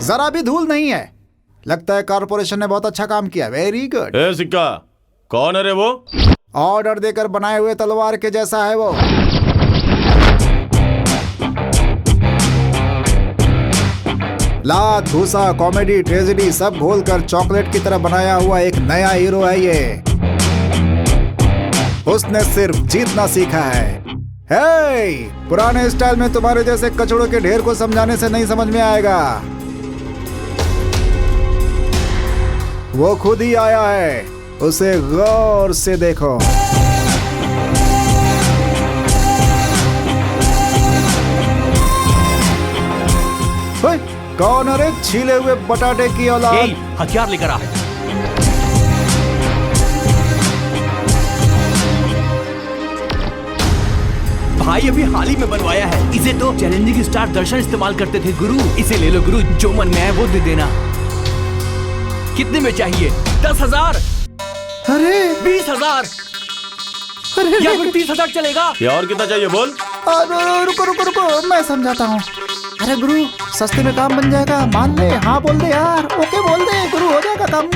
जरा भी धूल नहीं है। लगता है कॉर्पोरेशन ने बहुत अच्छा काम किया। Very good. ए सिक्का, कौन है रे वो? ऑर्डर देकर बनाए हुए तलवार के जैसा है वो। लात भूसा कॉमेडी ट्रेजेडी सब घोलकर चॉकलेट की तरह बनाया हुआ एक नया हीरो है ये। उसने सिर्फ जीतना सीखा है। हे, पुराने स्टाइल में तुम्हारे जैसे कचड़ों के ढेर को समझाने से नहीं समझ में आएगा। वो खुद ही आया है, उसे गौर से देखो। ओए, कौन है रे छीले हुए बटाटे की औलाद? हथियार लेकर आ। भाई अभी हाल ही में बनवाया है। इसे तो चैलेंजिंग स्टार दर्शन इस्तेमाल करते थे गुरु। इसे ले लो गुरु, जो मन में आए वो दे देना। कितने में चाहिए? 10,000? अरे 20,000? अरे या फिर 30,000 चलेगा? या और कितना चाहिए बोल? रुको रुको रुको, मैं समझाता हूँ। अरे गुरु, सस्ते में काम बन जाएगा, मान ले। हाँ बोल दे यार, ओके बोल दे गुरु, हो जाएगा काम।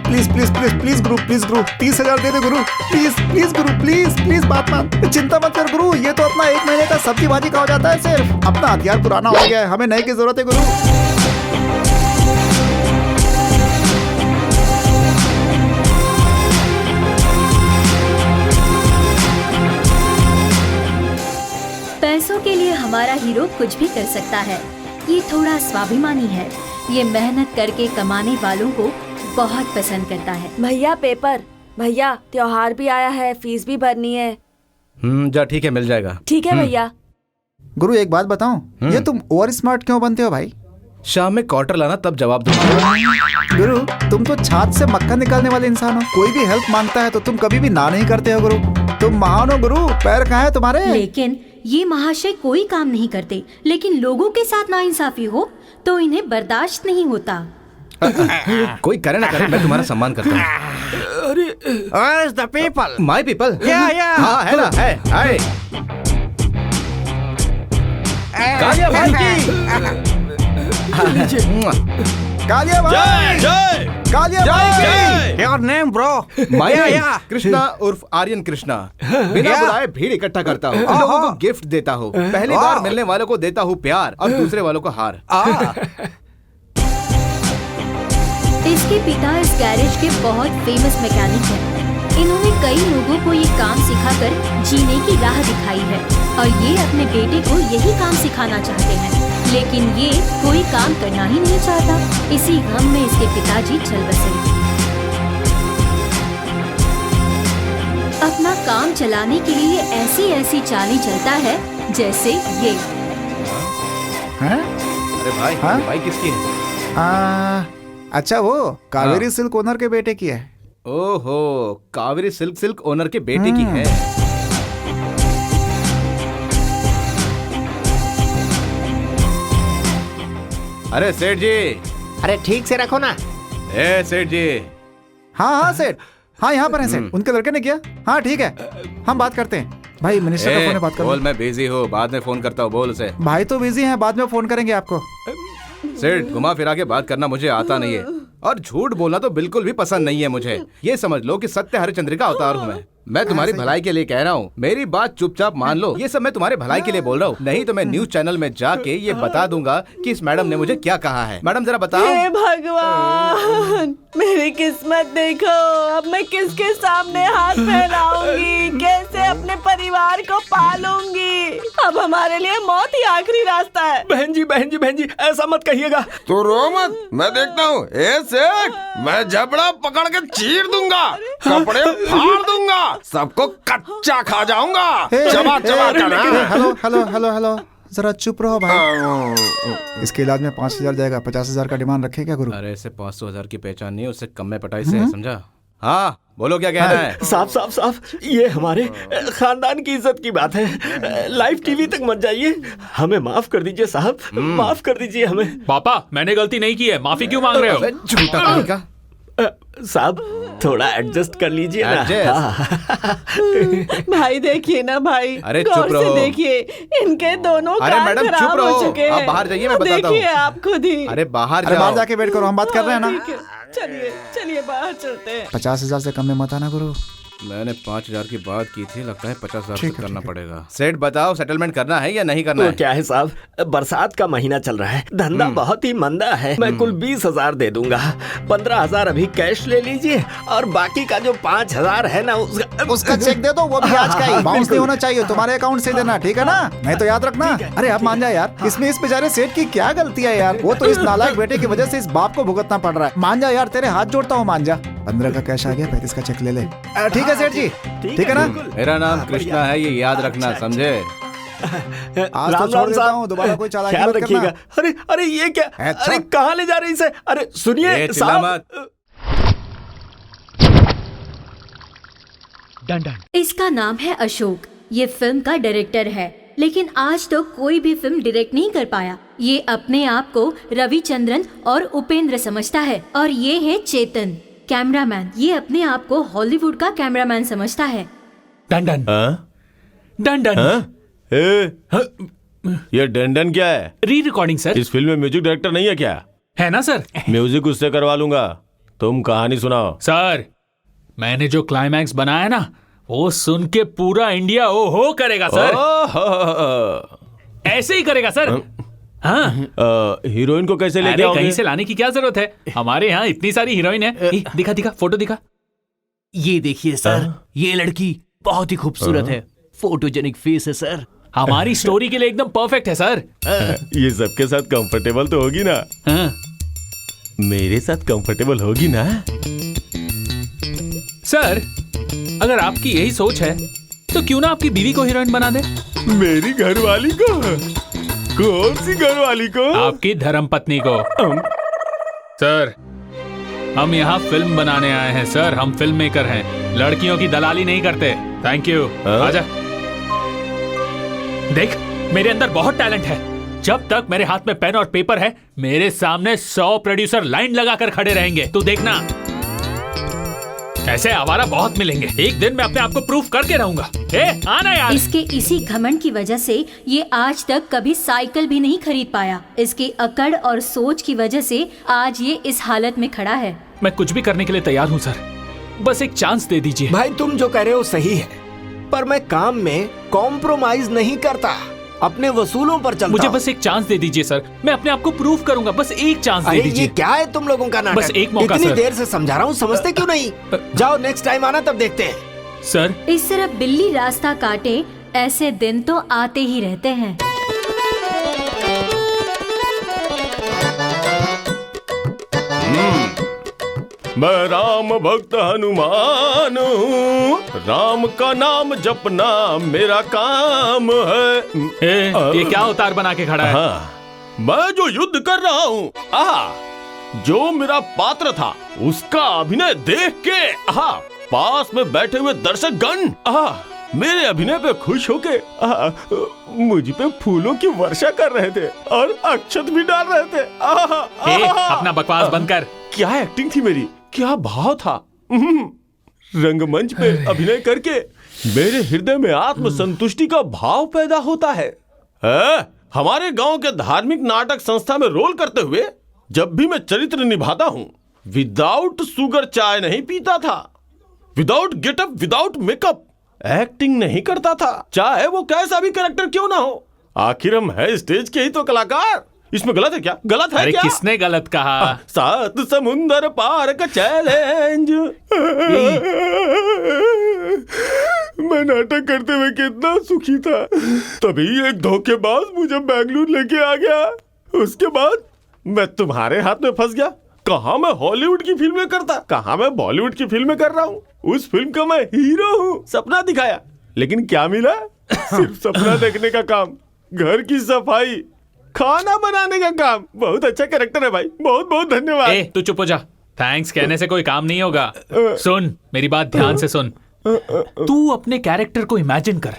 Please please please please Guru, please Guru 30,000 they they Guru, please please Guru, please please बात मान। चिंता मत कर गुरु, ये तो अपना 1 महीने का सब्जी भाजी का हो जाता है सिर्फ। अपना हथियार पुराना हो गया है, हमें नए की जरूरत है गुरु। पैसों के लिए हमारा हीरो कुछ भी कर सकता है। ये थोड़ा स्वाभिमानी है। ये मेहनत करके कमाने वालों को बहुत पसंद करता है। भैया पेपर, भैया त्योहार भी आया है, फीस भी भरनी है। जा ठीक है, मिल जाएगा। ठीक है भैया। गुरु एक बात बताऊं, ये तुम ओवर स्मार्ट क्यों बनते हो भाई? शाम में क्वार्टर लाना तब जवाब दूंगा। गुरु तुम तो छाछ से मक्खन निकालने वाले इंसान हो। कोई भी हेल्प मांगता है तो तुम कभी भी ना नहीं करते हो गुरु। तुम महान हो गुरु, पैर कहाँ है तुम्हारे? लेकिन ये महाशय कोई काम नहीं करते, लेकिन लोगों के साथ नाइंसाफी हो तो इन्हें बर्दाश्त नहीं होता। कोई करे ना करे, मैं तुम्हारा सम्मान करता हूँ। Where is the people? My people? Yeah. हाँ है ना, है। कालिया भाई की। कालिया भाई, जय कालिया भाई। Your name, bro? माया कृष्णा उर्फ आर्यन कृष्णा। बिना बुलाए भीड़ इकट्ठा करता हूँ, लोगों को गिफ्ट देता हूँ। पहली बार मिलने वालों को देता हूँ प्यार और दूसरे वालों को हार। इसके पिता इस गैरेज के बहुत फेमस मैकेनिक हैं। इन्होंने कई लोगों को ये काम सिखाकर जीने की राह दिखाई है और ये अपने बेटे को यही काम सिखाना चाहते हैं, लेकिन ये कोई काम करना ही नहीं चाहता। इसी गम में इसके पिताजी चल बसे। अपना काम चलाने के लिए ऐसी चालें चलता है जैसे ये। अरे भाई, हाँ? भाई किसकी है? अच्छा वो कावेरी सिल्क ओनर के बेटे की है। ओहो, कावेरी सिल्क ओनर के बेटे की है। अरे सेठ जी, अरे ठीक से रखो ना। ए सेठ जी। हाँ सेठ, हाँ यहाँ पर है सेठ। उनके लड़के ने किया। हाँ ठीक है, हम बात करते हैं। भाई मिनिस्टर का फोन है, बात करो। बोल मैं बिजी हूँ, बाद में फोन करता हूँ, बोल उसे। भाई तो बिजी हैं, बाद में फोन करेंगे आपको। सेठ, घुमा फिरा के बात करना मुझे आता नहीं है और झूठ बोलना तो बिल्कुल भी पसंद नहीं है मुझे। ये समझ लो कि सत्य हरिश्चंद्र का अवतार हूँ मैं तुम्हारी भलाई के लिए कह रहा हूँ। मेरी बात चुपचाप मान लो। ये सब मैं तुम्हारे भलाई के लिए बोल रहा हूँ, नहीं तो मैं न्यूज चैनल में जाके ये बता दूंगा कि इस मैडम ने मुझे क्या कहा है। मैडम जरा बताओ। हे भगवान, मेरी किस्मत देखो। अब मैं किसके सामने हाथ फैलाऊंगी, कैसे अपने परिवार को पालूंगी। अब हमारे लिए मौत ही आखिरी रास्ता है। बहन जी, ऐसा मत कहिएगा। तो रो मत, मैं देखता हूँ। ए सेठ, मैं जबड़ा पकड़ के चीर दूंगा, कपड़े फाड़ दूंगा, सबको कच्चा खा जाऊंगा। चबा कर। हेलो, जरा चुप रहो भाई। इसके इलाज में 5,000 जाएगा। 50,000 का डिमांड रखे क्या गुरु? अरे इसे 500,000 की पहचान नहीं, उससे कम में पटाई से है, समझा? हाँ बोलो, क्या कहना है? साफ ये हमारे खानदान की इज्जत की बात है। लाइव टीवी तक मत जाइए। हमें माफ कर दीजिए साहब, माफ कर दीजिए हमें। पापा, मैंने गलती नहीं की है, माफी क्यों मांग रहे हो? झूठा कहीं का। साहब थोड़ा एडजस्ट कर लीजिए ना। Adjust? भाई देखिए ना भाई, अरे गौर चुप से रहो। देखिए, इनके दोनों अरे कान मैडम, खराब चुप हो रहो। चुके आप हैं। बाहर जाइए, मैं बताता हूँ। देखिए आप खुद ही। अरे बाहर अरे बाहर जाओ। जाके वेट करो, हम बात कर रहे हैं ना। ठीक है, चलिए चलिए बाहर चलते हैं। 50,000 से कम में मत आना गुरु। मैंने 5,000 की बात की थी, लगता है 50,000 से ठीक है, करना ठीक है। पड़ेगा। सेठ बताओ, सेटलमेंट करना है या नहीं करना वो है? क्या है साहब, बरसात का महीना चल रहा है, धंधा बहुत ही मंदा है। मैं कुल 20,000 दे दूंगा। 15,000 अभी कैश ले लीजिए और बाकी का जो 5,000 है ना उसका चेक दे दो, वो भी आज का ही। बाउंस नहीं होना चाहिए, तुम्हारे अकाउंट से देना, ठीक है ना? नहीं तो याद रखना। अरे अब मान जा यार, इसमें इस बेचारे सेठ की क्या गलती है यार? वो तो इस नालायक बेटे की वजह से इस बाप को भुगतना पड़ रहा है। मान जा यार, तेरे हाथ जोड़ता हूँ, मान जा। 15 का कैश आ गया, 35 का चेक ले ले। ठीक है सेठ जी, ठीक है ना? मेरा नाम कृष्णा है, ये याद रखना, समझे? आज तो छोड़ देता हूँ, दोबारा कोई चालाकी ख्याल मत करना। रखिएगा। अरे अरे ये क्या, अच्छा। अरे कहाँ ले जा रही इसे? अरे सुनिए ए, चिल्ला मत। इसका नाम है अशोक। ये फिल्म का डायरेक्टर है, लेकिन आज तो कोई भी फिल्म डायरेक्ट नहीं कर पाया। ये अपने आप को रविचंद्रन और उपेंद्र समझता है। और ये है चेतन, कैमरामैन। ये अपने आप को हॉलीवुड का कैमरामैन समझता है। डंडन डंडन ये डंडन क्या है? री रिकॉर्डिंग सर। इस फिल्म में म्यूजिक डायरेक्टर नहीं है क्या? है ना सर? म्यूजिक उससे करवा लूंगा, तुम कहानी सुनाओ। सर मैंने जो क्लाइमैक्स बनाया ना, वो सुन के पूरा इंडिया ओ हो करेगा सर। ऐसे ही करेगा सर। हाँ, हीरोइन को कैसे लेके अरे आओगे? कहीं से लाने की क्या जरूरत है? हमारे यहाँ इतनी सारी हीरोइन है। दिखा दिखा फोटो दिखा। ये देखिए सर, ये लड़की बहुत ही खूबसूरत है, फोटोजेनिक फेस है सर। हमारी स्टोरी के लिए एकदम परफेक्ट है सर। ये सबके साथ कंफर्टेबल तो होगी ना? हाँ। मेरे साथ कंफर्टेबल होगी ना? सर अगर आपकी यही सोच है तो क्यों ना आपकी बीवी को हीरोइन बना दे? मेरी घरवाली को? कौन सी घरवाली को? आपकी धर्मपत्नी को। सर हम यहाँ फिल्म बनाने आए हैं सर, हम फिल्म मेकर हैं, लड़कियों की दलाली नहीं करते। Thank you. आजा। देख मेरे अंदर बहुत टैलेंट है। जब तक मेरे हाथ में पेन और पेपर है, मेरे सामने 100 प्रोड्यूसर लाइन लगाकर खड़े रहेंगे। तू देखना, ऐसे आवारा बहुत मिलेंगे। एक दिन मैं अपने आप को प्रूफ करके रहूंगा। आना यार। इसके इसी घमंड की वजह से ये आज तक कभी साइकिल भी नहीं खरीद पाया। इसके अकड़ और सोच की वजह से आज ये इस हालत में खड़ा है। मैं कुछ भी करने के लिए तैयार हूँ सर, बस एक चांस दे दीजिए। भाई तुम जो कह रहे हो सही है, पर मैं काम में कॉम्प्रोमाइज नहीं करता, अपने वसूलों पर चलता मुझे हूं। बस एक चांस दे दीजिए सर, मैं अपने आप को प्रूफ करूंगा। बस एक चांस दे अरे दीजिए। ये क्या है तुम लोगों का नाटक? बस एक मौका इतनी सर। देर से समझा रहा हूँ, समझते क्यों नहीं? जाओ नेक्स्ट टाइम आना, तब देखते हैं। सर इस तरह बिल्ली रास्ता काटे, ऐसे दिन तो आते ही रहते हैं। मैं राम भक्त हनुमान हूँ, राम का नाम जपना मेरा काम है। ये क्या अवतार बना के खड़ा है? हाँ, मैं जो युद्ध कर रहा हूँ, जो मेरा पात्र था उसका अभिनय देख के पास में बैठे हुए दर्शक गण मेरे अभिनय पे खुश होके मुझ पे फूलों की वर्षा कर रहे थे और अक्षत भी डाल रहे थे। अपना बकवास बंद कर। क्या एक्टिंग थी मेरी, क्या भाव था। रंगमंच पे अभिनय करके मेरे हृदय में आत्म संतुष्टि का भाव पैदा होता है। हमारे गांव के धार्मिक नाटक संस्था में रोल करते हुए जब भी मैं चरित्र निभाता हूँ, विदाउट शुगर चाय नहीं पीता था, without getup, without makeup acting नहीं करता था, चाहे वो कैसा भी कैरेक्टर क्यों ना हो। आखिर हम है स्टेज के ही तो कलाकार। इसमें गलत है क्या? गलत है अरे क्या? किसने गलत कहा? 7 समुंदर पार का चैलेंज। मैं नाटक करते हुए कितना सुखी था, तभी एक धोखेबाज मुझे बेंगलुरु लेके आ गया। उसके बाद मैं तुम्हारे हाथ में फंस गया। कहाँ मैं हॉलीवुड की फिल्में करता, कहाँ मैं बॉलीवुड की फिल्में कर रहा हूँ। उस फिल्म का मैं हीरो हूँ। सपना दिखाया, लेकिन क्या मिला? सिर्फ सपना देखने का काम, घर की सफाई, खाना बनाने का काम। बहुत अच्छा कैरेक्टर है भाई, बहुत बहुत धन्यवाद। तू चुप हो जा। थैंक्स कहने से कोई काम नहीं होगा। सुन मेरी बात ध्यान से सुन। तू अपने कैरेक्टर को इमेजिन कर।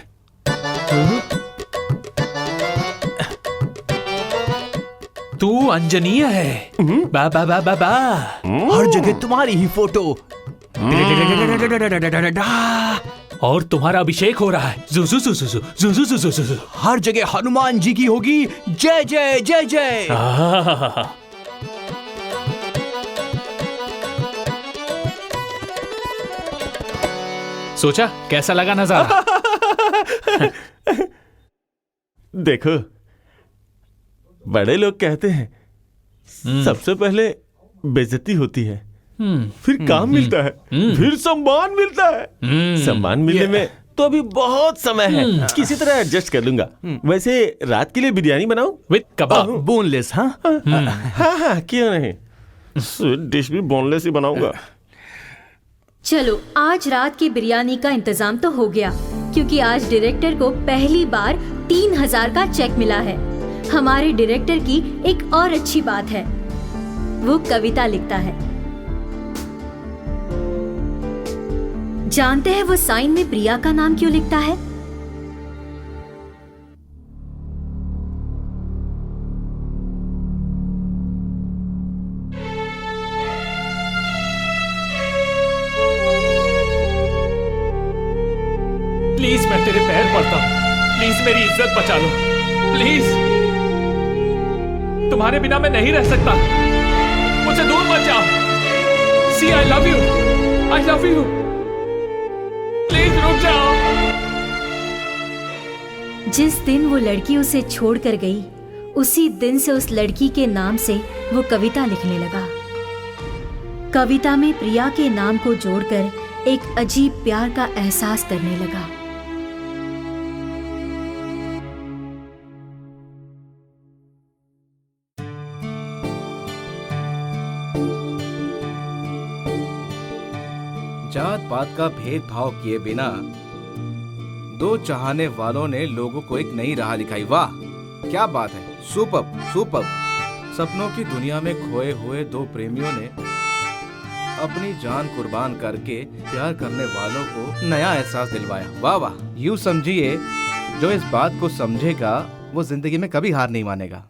तू अंजनीय है। बा बा बा बा बा। हर जगह तुम्हारी ही फोटो। और तुम्हारा अभिषेक हो रहा है। जु, जु, जु, जु, जु, जु, जु, जु, जु, जु। हर जगह हनुमान जी की होगी। जय जय जय जय। सोचा कैसा लगा नजारा? देखो, बड़े लोग कहते हैं सबसे पहले बेइज्जती होती है, फिर काम मिलता है, फिर सम्मान मिलता है। सम्मान मिलने में तो अभी बहुत समय है, किसी तरह एडजस्ट कर लूंगा। वैसे रात के लिए बिरयानी बनाऊं विद कबाब, बोनलेस। हाँ हाँ, क्यों नहीं, स्वीट डिश भी बोनलेस ही बनाऊंगा। चलो, आज रात की बिरयानी का इंतजाम तो हो गया, क्योंकि आज डायरेक्टर को पहली बार 3000 का चेक मिला है। हमारे डायरेक्टर की एक और अच्छी बात है, वो कविता लिखता है। जानते हैं वो साइन में प्रिया का नाम क्यों लिखता है? प्लीज, मैं तेरे पैर पड़ता हूँ, प्लीज मेरी इज्जत बचा लो, प्लीज। तुम्हारे बिना मैं नहीं रह सकता, मुझसे दूर मत जाओ। See, I love you, I love you, please रुक जाओ। जिस दिन वो लड़की उसे छोड़कर गई, उसी दिन से उस लड़की के नाम से वो कविता लिखने लगा। कविता में प्रिया के नाम को जोड़कर एक अजीब प्यार का एहसास करने लगा। जात पात का भेदभाव किए बिना दो चाहने वालों ने लोगों को एक नई राह दिखाई। वाह, क्या बात है, सुपर्ब सुपर्ब। सपनों की दुनिया में खोए हुए दो प्रेमियों ने अपनी जान कुर्बान करके प्यार करने वालों को नया एहसास दिलवाया। वाह वाह। यूं समझिए, जो इस बात को समझेगा वो जिंदगी में कभी हार नहीं मानेगा।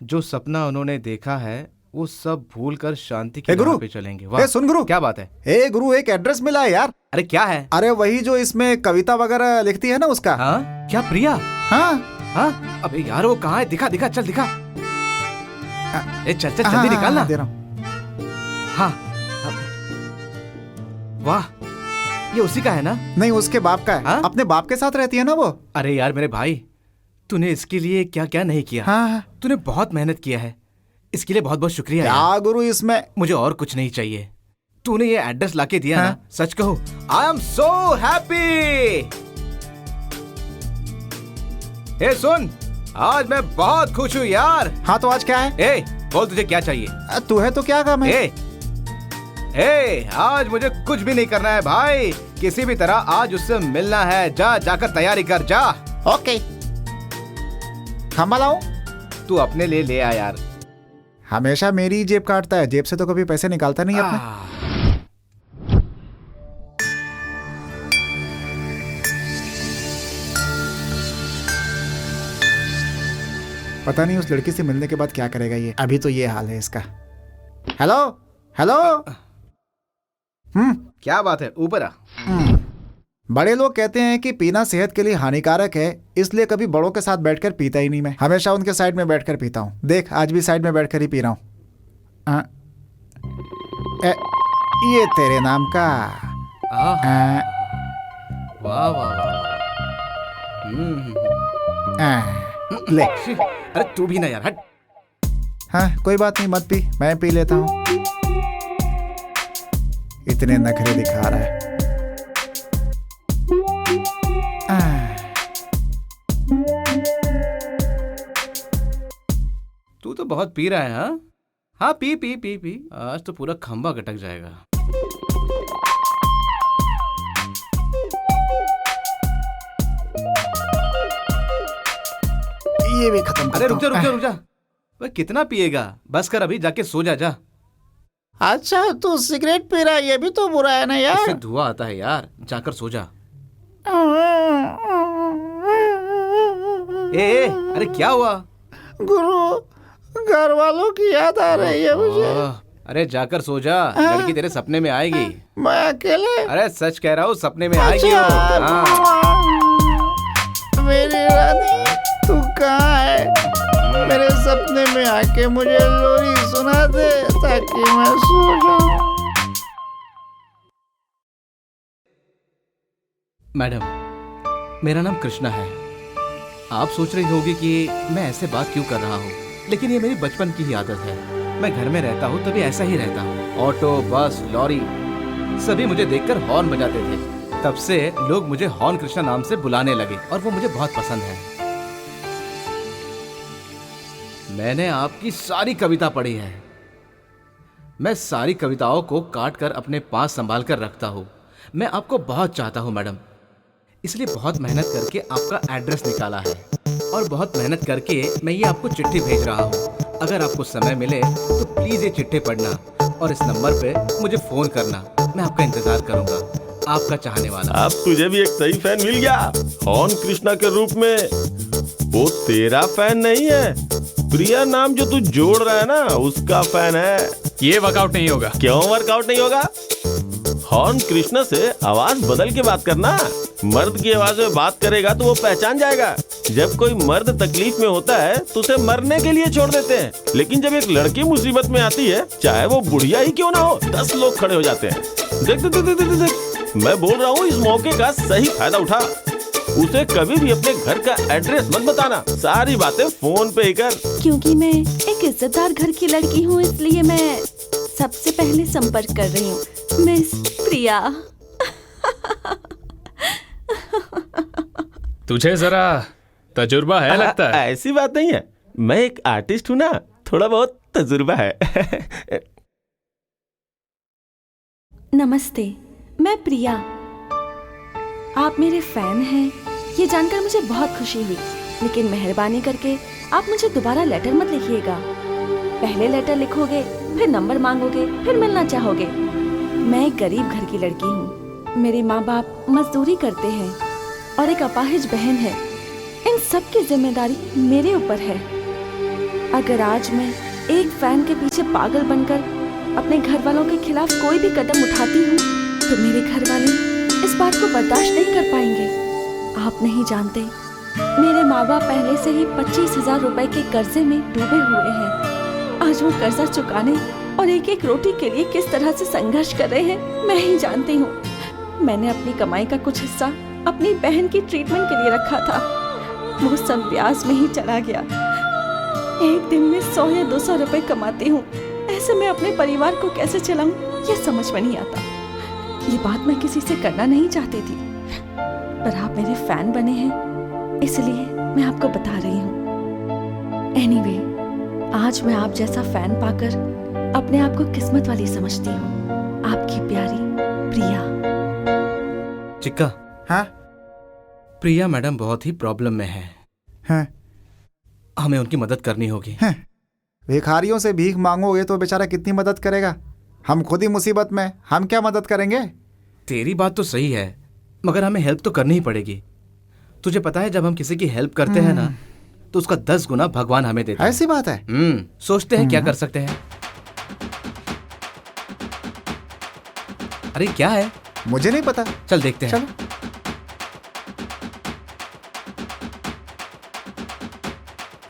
जो सपना उन्होंने देखा है वो सब भूलकर शांति की राह पे चलेंगे। वाह, सुन गुरु, क्या बात है? ए गुरु, एक एड्रेस मिला है यार। अरे क्या है? अरे वही जो इसमें कविता वगैरह लिखती है ना, उसका। हाँ, क्या प्रिया? हाँ हाँ, अबे यार वो कहाँ है? दिखा दिखा, चल दिखा। चल चल जल्दी निकालना। दे रहा हूँ। हाँ, वाह, ये उसी का है ना? नहीं, उसके बाप का है। हाँ? अपने बाप के साथ रहती है ना वो। अरे यार मेरे भाई, तूने इसके लिए क्या क्या नहीं किया। हाँ। तूने बहुत मेहनत किया है, इसके लिए बहुत बहुत शुक्रिया। क्या गुरु, इसमें मुझे और कुछ नहीं चाहिए। तूने ये एड्रेस लाके दिया ना, सच कहूँ आई एम सो हैप्पी। ए सुन, आज मैं बहुत खुश हूँ यार। हाँ, तो आज क्या है? ए बोल, तुझे क्या चाहिए? तू है तो क्या काम है? ए, आज मुझे कुछ भी नहीं करना है भाई, किसी भी तरह आज उससे मिलना है। जाकर तैयारी कर, जा। ओके। खंबा लाऊं? तू अपने लिए ले आ यार। हमेशा मेरी जेब काटता है, जेब से तो कभी पैसे निकालता नहीं अपने। पता नहीं उस लड़की से मिलने के बाद क्या करेगा ये। अभी तो ये हाल है इसका। Hello hello. क्या बात है, ऊपर आ। बड़े लोग कहते हैं कि पीना सेहत के लिए हानिकारक है, इसलिए कभी बड़ों के साथ बैठकर पीता ही नहीं। मैं हमेशा उनके साइड में बैठकर पीता हूँ। देख, आज भी साइड में बैठकर ही पी रहा हूँ। ये तेरे नाम का। वाह वाह वाह। ले। अरे तू भी ना यार, हट। हाँ, कोई बात नहीं, मत पी, मैं पी लेता हूँ। इतने नखरे दिखा रहा है। तू तो बहुत पी रहा है। हाँ हाँ, पी पी पी पी, आज तो पूरा खंबा गटक जाएगा। ये भी खत्म। अरे रुक जा रुक जा रुक जा, वह कितना पिएगा? बस कर, अभी जाके सो जा। जा। अच्छा, तू सिगरेट पी रहा है, ये भी तो बुरा है ना यार। इससे धुआं आता है यार, जाकर सो जा। ए, अरे क्या हुआ? गुरु, घर वालों की याद आ रही है मुझे। अरे जाकर सो जा, लड़की तेरे सपने में आएगी। मैं अकेले? अरे सच कह रहा हूँ, सपने में आएगी वो। अच्छा, हाँ। मेरी रानी तू कहाँ है? मेरे सपने में आके मुझे लोरी सुना दे ताकि मैं सो जाऊं। मैडम, मेरा नाम कृष्णा है। आप सोच रही होगी कि मैं ऐसे बात क्यों कर रहा हूँ, लेकिन ये मेरी बचपन की ही आदत है। मैं घर में रहता हूँ तभी ऐसा ही रहता हूँ। ऑटो, बस, लॉरी सभी मुझे देखकर हॉर्न बजाते थे। तब से लोग मुझे हॉर्न कृष्णा नाम से बुलाने लगे और वो मुझे बहुत पसंद है। मैंने आपकी सारी कविता पढ़ी है। मैं सारी कविताओं को काट कर अपने पास संभाल कर रखता हूँ। मैं आपको बहुत चाहता हूँ मैडम, इसलिए बहुत मेहनत करके आपका एड्रेस निकाला है और बहुत मेहनत करके मैं ये आपको चिट्ठी भेज रहा हूँ। अगर आपको समय मिले तो प्लीज ये चिट्ठी पढ़ना और इस नंबर पे मुझे फोन करना। मैं आपका इंतजार करूंगा, आपका चाहने वाला। अब तुझे भी एक सही फैन मिल गया, हॉर्न कृष्णा के रूप में। वो तेरा फैन नहीं है, प्रिया नाम जो तू जोड़ रहा है ना उसका फैन है। ये वर्कआउट नहीं होगा। क्यों वर्कआउट नहीं होगा? हॉर्न कृष्णा से आवाज बदल के बात करना। मर्द की आवाज में बात करेगा तो वो पहचान जाएगा। जब कोई मर्द तकलीफ में होता है तो उसे मरने के लिए छोड़ देते हैं, लेकिन जब एक लड़की मुसीबत में आती है, चाहे वो बुढ़िया ही क्यों ना हो, 10 लोग खड़े हो जाते हैं। देख देख देख देख देख, मैं बोल रहा हूँ, इस मौके का सही फायदा उठा। उसे कभी भी अपने घर का एड्रेस मत बताना, सारी बातें फोन पे ही कर। क्योंकि मैं एक इज्जतदार घर की लड़की हूँ, इसलिए मैं सबसे पहले संपर्क कर रही हूँ। मिस प्रिया। तुझे जरा तजुर्बा है लगता है। ऐसी बात नहीं है, मैं एक आर्टिस्ट हूँ ना, थोड़ा बहुत तजुर्बा है। नमस्ते, मैं प्रिया। आप मेरे फैन हैं, ये जानकर मुझे बहुत खुशी हुई। लेकिन मेहरबानी करके आप मुझे दोबारा लेटर मत लिखिएगा। पहले लेटर लिखोगे, फिर नंबर मांगोगे, फिर मिलना चाहोगे। मैं एक गरीब घर की लड़की हूँ। मेरे माँ बाप मजदूरी करते हैं और एक अपाहिज बहन है। इन सब की जिम्मेदारी मेरे ऊपर है। अगर आज मैं एक फैन के पीछे पागल बनकर अपने घर वालों के खिलाफ कोई भी कदम उठाती हूँ तो मेरे घर वाले इस बात को बर्दाश्त नहीं कर पाएंगे। आप नहीं जानते, मेरे माँ बाप पहले से ही 25,000 रुपए के कर्जे में डूबे हुए हैं। आज वो कर्जा चुकाने और एक एक रोटी के लिए किस तरह से संघर्ष कर रहे हैं मैं ही जानती हूँ। मैंने अपनी कमाई का कुछ हिस्सा अपनी बहन की ट्रीटमेंट के लिए रखा था, वो सब ब्याज में ही चला गया। एक दिन में 100 या 200 रुपए कमाती हूँ। ऐसे में अपने परिवार को कैसे चलाऊं ये समझ में नहीं आता। ये बात मैं किसी से करना नहीं चाहती थी, पर आप मेरे फैन बने हैं इसलिए मैं आपको बता रही हूँ। एनीवे, आज मैं आप जैसा फैन पाकर अपने आप को किस्मत वाली समझती हूँ। आपकी प्यारी प्रिया। चिक्का। हाँ? प्रिया मैडम बहुत ही प्रॉब्लम में है। हाँ? हमें उनकी मदद करनी होगी। हाँ? भिखारियों से भीख मांगोगे तो बेचारा कितनी मदद करेगा? हम खुद ही मुसीबत में, हम क्या मदद करेंगे? तेरी बात तो सही है, मगर हमें हेल्प तो करनी ही पड़ेगी। तुझे पता है, जब हम किसी की हेल्प करते हैं ना तो उसका 10 गुना भगवान हमें देता है। ऐसी बात है? सोचते हैं क्या कर सकते हैं। अरे क्या है? मुझे नहीं पता। चल देखते हैं। चलो।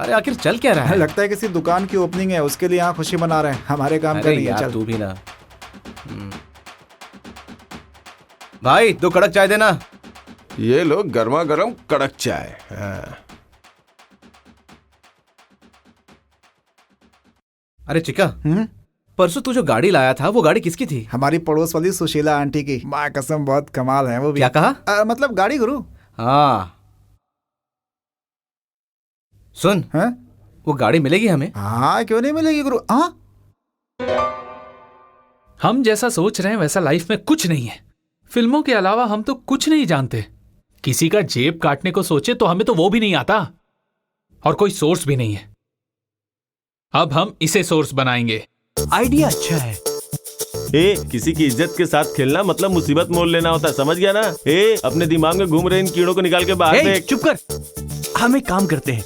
अरे आखिर चल क्या रहा है? लगता है किसी दुकान की ओपनिंग है, उसके लिए यहाँ खुशी मना रहे हैं। हमारे काम का नहीं है। चल तू भी ना। भाई 2 कड़क चाय देना। ये लो गर्मा गर्म कड़क चाय। हाँ। अरे चिका, परसों तू जो गाड़ी लाया था वो गाड़ी किसकी थी? हमारी पड़ोस वाली सुशीला आंटी की। माँ कसम बहुत कमाल है वो भी। क्या कहा? मतलब गाड़ी गुरु। हाँ सुन, है? वो गाड़ी मिलेगी हमें? हाँ क्यों नहीं मिलेगी गुरु। हाँ, हम जैसा सोच रहे हैं वैसा लाइफ में कुछ नहीं है। फिल्मों के अलावा हम तो कुछ नहीं जानते। किसी का जेब काटने को सोचे तो हमें तो वो भी नहीं आता, और कोई सोर्स भी नहीं है। अब हम इसे सोर्स बनाएंगे। आइडिया अच्छा है। किसी की इज्जत के साथ खेलना मतलब मुसीबत मोल लेना होता है, समझ गया ना? अपने दिमाग में घूम रहे इन कीड़ों को निकाल के बाहर फेंक। चुप कर। हम एक काम करते हैं,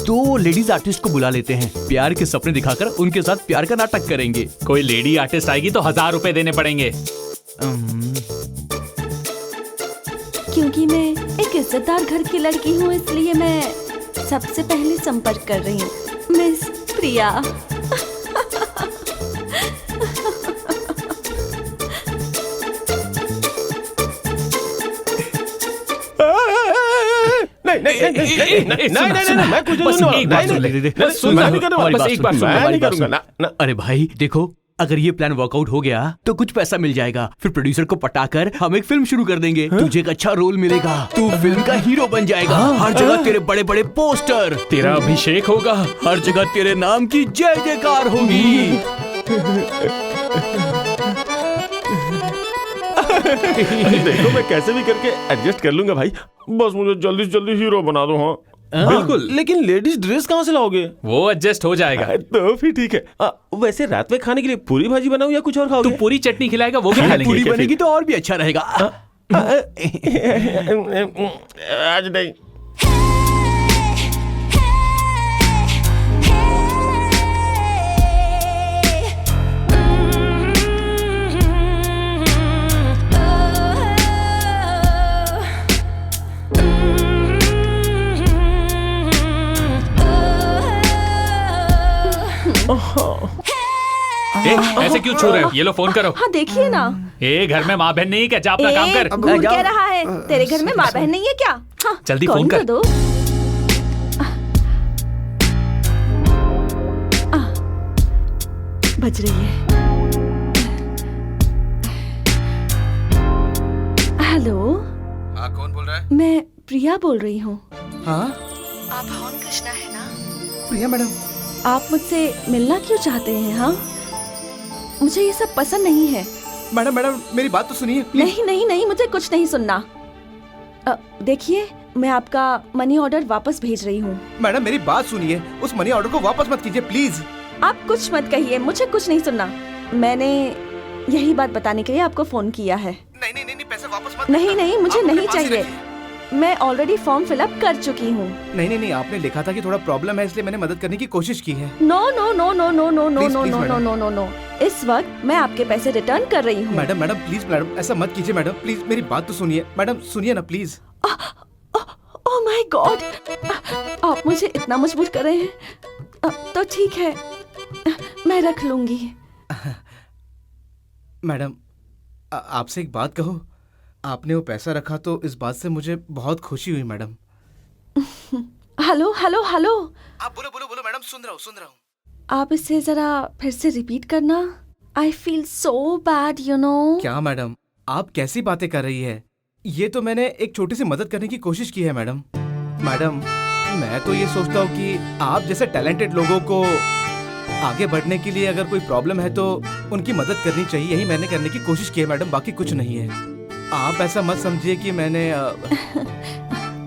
2 लेडीज आर्टिस्ट को बुला लेते हैं। प्यार के सपने दिखाकर उनके साथ प्यार का नाटक करेंगे। कोई लेडी आर्टिस्ट आएगी तो 1000 रुपए देने पड़ेंगे। क्योंकि मैं एक इज्जतदार घर की लड़की हूँ, इसलिए मैं सबसे पहले संपर्क कर रही हूँ। मिस प्रिया। नहीं, मैं कुछ नहीं करूंगा। अरे भाई देखो, अगर ये प्लान वर्कआउट हो गया तो कुछ पैसा मिल जाएगा, फिर प्रोड्यूसर को पटाकर हम एक फिल्म शुरू कर देंगे। तुझे एक अच्छा रोल मिलेगा, तू फिल्म का हीरो बन जाएगा। हर जगह तेरे बड़े बड़े पोस्टर, तेरा अभिषेक होगा, हर जगह तेरे नाम की जय जयकार होगी। देखो मैं कैसे भी करके एडजस्ट कर लूंगा भाई, बस मुझे जल्दी से जल्दी हीरो बना दो। हाँ बिल्कुल, लेकिन लेडीज ड्रेस कहाँ से लाओगे? वो एडजस्ट हो जाएगा। तो फिर ठीक है। वैसे रात में खाने के लिए पूरी भाजी बनाऊं या कुछ और खाओगे? तू पूरी चटनी खिलाएगा वो भी खा लेंगे। पूरी बनेगी तो और भी अच्छा रहेगा। आज नहीं। ऐसे क्यों छू रहे हो? ये लो फोन करो। हाँ देखिए ना। घर में माँ बहन नहीं क्या? जा अपना काम कर। घूर क्या रहा है? तेरे घर में माँ बहन नहीं है क्या? हाँ, जल्दी फोन कर दो। बज रही है। हेलो। हाँ कौन बोल रहा है? मैं प्रिया बोल रही हूँ। हाँ आप हॉर्न कृष्णा है ना? प्रिया मैडम। आप मुझसे मिलना क्यों चाहते हैं? हाँ मुझे ये सब पसंद नहीं है। मैडम मेरी बात तो सुनिए। नहीं, मुझे कुछ नहीं सुनना। देखिए मैं आपका मनी ऑर्डर वापस भेज रही हूँ। मैडम मेरी बात सुनिए, उस मनी ऑर्डर को वापस मत कीजिए प्लीज। आप कुछ मत कहिए, मुझे कुछ नहीं सुनना। मैंने यही बात बताने के लिए आपको फोन किया है। नहीं पैसे वापस मत। नहीं मुझे नहीं चाहिए। मैं ऑलरेडी फॉर्म फिलअप कर चुकी हूँ। नहीं आपने लिखा था कि थोड़ा प्रॉब्लम है, इसलिए मैंने मदद करने की कोशिश की है। नो। इस वक्त मैं आपके पैसे रिटर्न कर रही हूँ। मैडम प्लीज मैडम ऐसा मत कीजिए। मैडम प्लीज मेरी बात तो सुनिए। मैडम सुनिए ना प्लीज। ओह माय गॉड, आप मुझे इतना मजबूर कर रहे हैं। तो ठीक है, मैं रख लूंगी। मैडम आपसे एक बात कहूँ, आपने वो पैसा रखा तो इस बात से मुझे बहुत खुशी हुई मैडम। हेलो। आप बोलो मैडम, सुन रहा हूँ। आप इसे जरा फिर से रिपीट करना। I feel so bad you know. क्या मैडम आप कैसी बातें कर रही है? ये तो मैंने एक छोटी सी मदद करने की कोशिश की है मैडम। मैं तो ये सोचता हूँ कि आप जैसे टैलेंटेड लोगों को आगे बढ़ने के लिए अगर कोई प्रॉब्लम है तो उनकी मदद करनी चाहिए। यही मैंने करने की कोशिश की है मैडम, बाकी कुछ नहीं है। आप ऐसा मत समझिए कि मैंने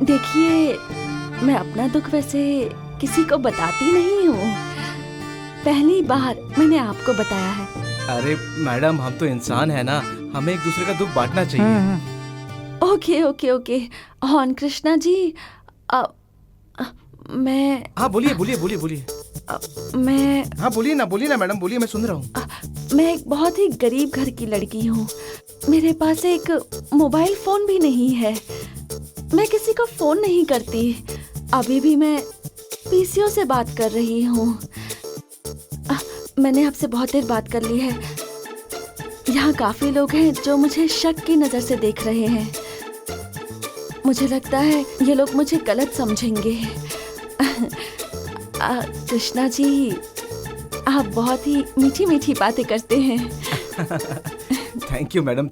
देखिए मैं अपना दुख वैसे किसी को बताती नहीं हूँ, पहली बार मैंने आपको बताया है। अरे मैडम हम तो इंसान है ना, हमें एक दूसरे का दुख बांटना चाहिए। ओके हॉर्न कृष्णा जी, मैं। हाँ बोलिए। मैं। हाँ बोलिए ना मैडम, बोलिए, मैं सुन रहा हूँ। मैं एक बहुत ही गरीब घर की लड़की हूँ। मेरे पास एक मोबाइल फोन भी नहीं है। मैं किसी को फोन नहीं करती। अभी भी मैं पीसीओ से बात कर रही हूँ। मैंने आपसे बहुत देर बात कर ली है। यहाँ काफी लोग हैं जो मुझे शक की नजर से देख रहे हैं। मुझे लगता है ये लोग मुझे गलत समझेंगे। कृष्णा जी, आप बहुत ही मीठी मीठी बातें करते हैं। Thank you madam.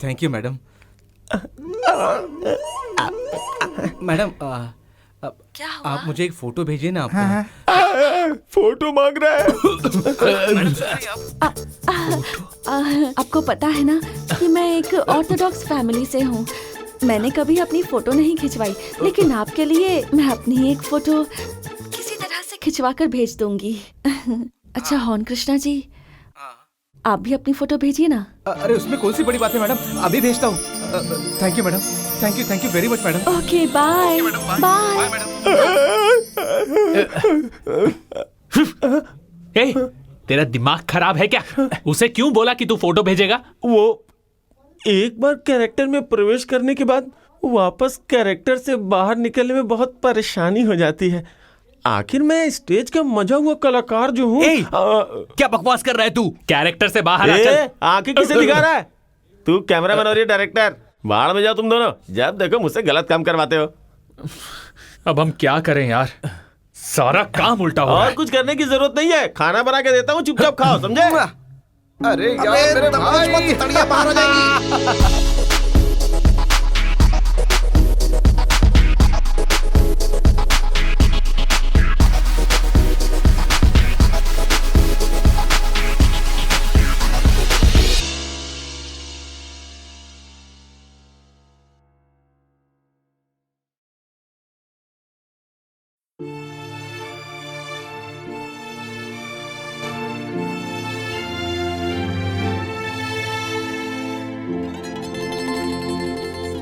मैडम क्या हुआ? आप मुझे एक फोटो भेजिए ना। आपको फोटो मांग रहा है। आपको पता है ना कि मैं एक ऑर्थोडॉक्स फैमिली से हूँ। मैंने कभी अपनी फोटो नहीं खिंचवाई, लेकिन आपके लिए मैं अपनी एक फोटो किसी तरह से खिंचवा कर भेज दूंगी। अच्छा हॉर्न कृष्णा जी, आप भी अपनी फोटो भेजिए ना। अरे उसमें कौन सी बड़ी बात है मैडम, अभी भेजता हूँ। Thank you madam, thank you very much madam. Okay bye. ए, तेरा दिमाग खराब है क्या? उसे क्यों बोला कि तू फोटो भेजेगा? वो एक बार कैरेक्टर में प्रवेश करने के बाद वापस कैरेक्टर से बाहर निकलने में बहुत परेशानी हो जाती है। आखिर मैं स्टेज का मजा हुआ कलाकार जो हूँ। क्या बकवास कर रहा है तू? कैरेक्टर से बाहर आ चल। आंखें किसे दिखा रहा है? तू कैमरामैन और ये डायरेक्टर, बाहर में जाओ तुम दोनों। जब देखो मुझसे गलत काम करवाते हो। अब हम क्या करें यार, सारा काम उल्टा हो रहा और है। कुछ करने की जरूरत नहीं है, खाना बना के देता हूँ, चुपचाप खाओ, समझे? अरे यार मेरे भाई, तड़िया बाहर हो जाएगी।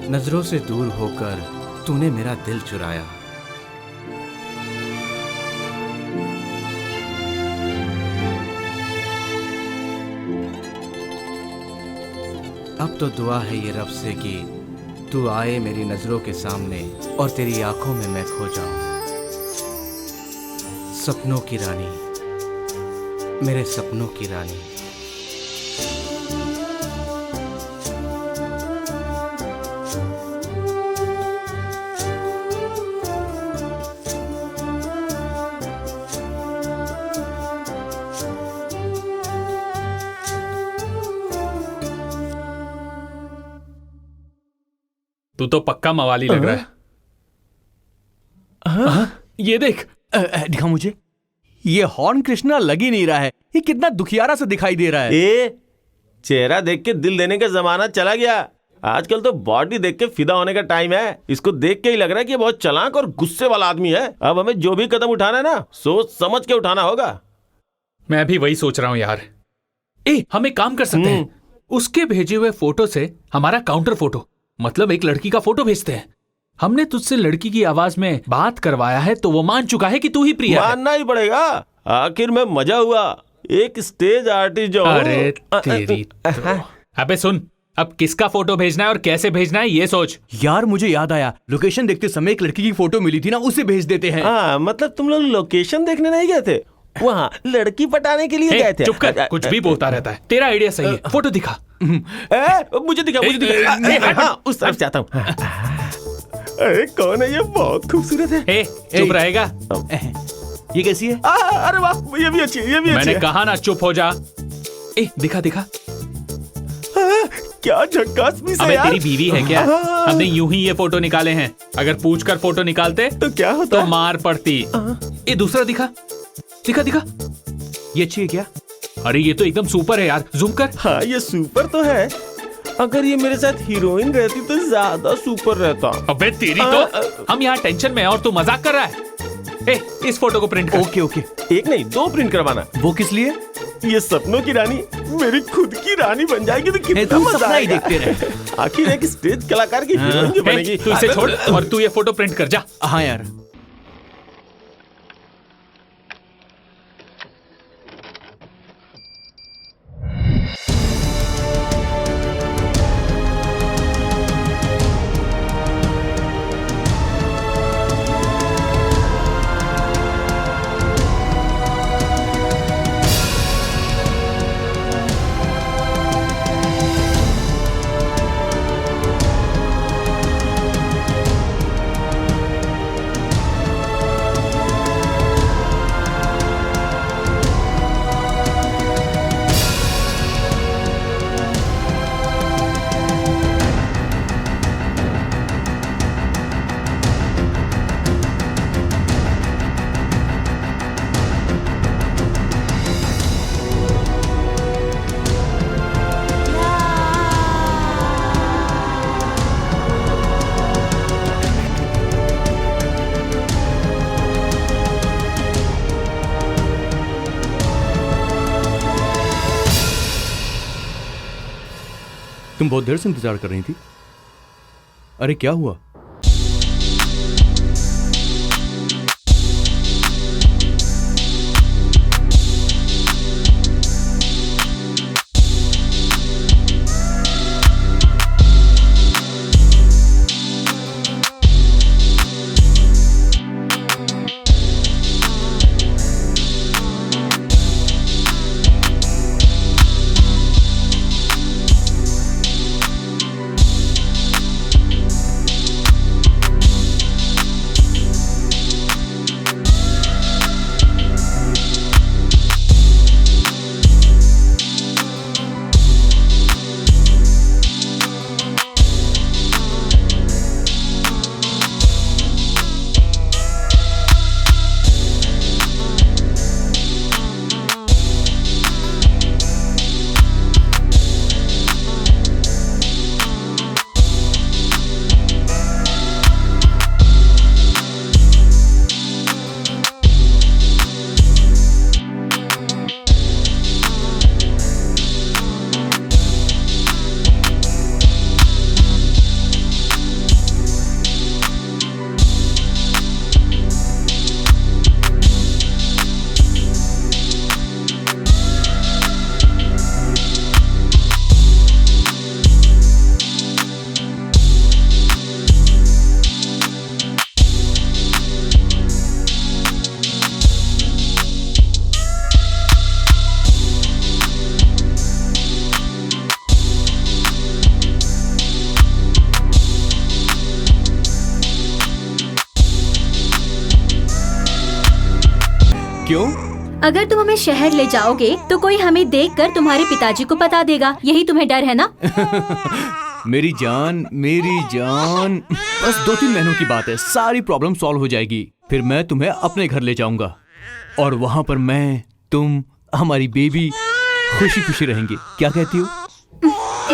नजरों से दूर होकर तूने मेरा दिल चुराया। अब तो दुआ है ये रब से कि तू आए मेरी नजरों के सामने और तेरी आंखों में मैं खो जाऊं। सपनों की रानी, मेरे सपनों की रानी। तू तो पक्का मवाली लग रहा है। ये देख। दिखा मुझे। ये हॉर्न कृष्णा लग ही नहीं रहा है। ये कितना दुखियारा सा दिखाई दे रहा है। चेहरा देख के दिल देने का जमाना चला गया। आजकल तो बॉडी देख के फिदा होने का टाइम है। इसको देख के ही लग रहा है कि बहुत चालाक और गुस्से वाला आदमी है। अब हमें जो भी कदम उठाना है ना, सोच समझ के उठाना होगा। मैं भी वही सोच रहा हूं यार। हम एक काम कर सकते हैं, उसके भेजे हुए फोटो से हमारा काउंटर फोटो, मतलब एक लड़की का फोटो भेजते हैं। हमने तुझसे लड़की की आवाज में बात करवाया है तो वो मान चुका है कि तू ही प्रिया है। मानना ही पड़ेगा, आखिर में मजा हुआ। एक स्टेज आर्टिस्ट जो। अरे तेरी तो। अबे सुन, अब किसका फोटो भेजना है और कैसे भेजना है ये सोच। यार मुझे याद आया, लोकेशन देखते समय एक लड़की की फोटो मिली थी ना, उसे भेज देते हैं। हाँ, मतलब तुम लोग लोकेशन देखने नहीं गए थे, वहाँ लड़की पटाने के लिए गए थे। चुप कर, कुछ भी बोलता रहता है। तेरा आइडिया सही है, फोटो दिखा। मुझे दिखा। हाँ, उस तरफ जाता हूँ। अरे कौन है ये? बहुत खूबसूरत है। चुप रहेगा? ये कैसी है? अरे वाह, ये भी अच्छी है, ये भी अच्छी मैंने है। कहा ना चुप हो जा। दिखा दिखा। क्या झक्कास भी से अबे यार। तेरी बीवी है क्या? हमने यूं ही ये फोटो निकाले हैं। अगर पूछकर फोटो निकालते तो क्या होता? तो मार पड़ती। ये दूसरा दिखा दिखा दिखा। ये अच्छी है क्या? अरे ये तो एकदम सुपर है यार, जूम कर। हाँ, ये सुपर तो है। अगर ये मेरे साथ हीरोइन रहती तो ज्यादा सुपर रहता। अबे तेरी तो। हम यहाँ टेंशन में हैं और तू मजाक कर रहा है। इस फोटो को प्रिंट कर। Okay okay. एक नहीं, 2 प्रिंट करवाना। वो किस लिए? ये सपनों की रानी मेरी खुद की रानी बन जाएगी तो कितना तुम मजा सपना ही आएगा। देखते रहे। आखिर एक स्टेज कलाकार की हीरोइन जो बनेगी। तू इसे छोड़ और तू ये फोटो प्रिंट कर जा। हाँ यार। तुम बहुत देर से इंतजार कर रही थी। अरे क्या हुआ? क्यों? अगर तुम हमें शहर ले जाओगे तो कोई हमें देखकर तुम्हारे पिताजी को बता देगा, यही तुम्हें डर है ना? मेरी जान, बस 2-3 महीनों की बात है, सारी प्रॉब्लम सॉल्व हो जाएगी। फिर मैं तुम्हें अपने घर ले जाऊंगा और वहां पर मैं, तुम, हमारी बेबी खुशी खुशी रहेंगी। क्या कहती हो?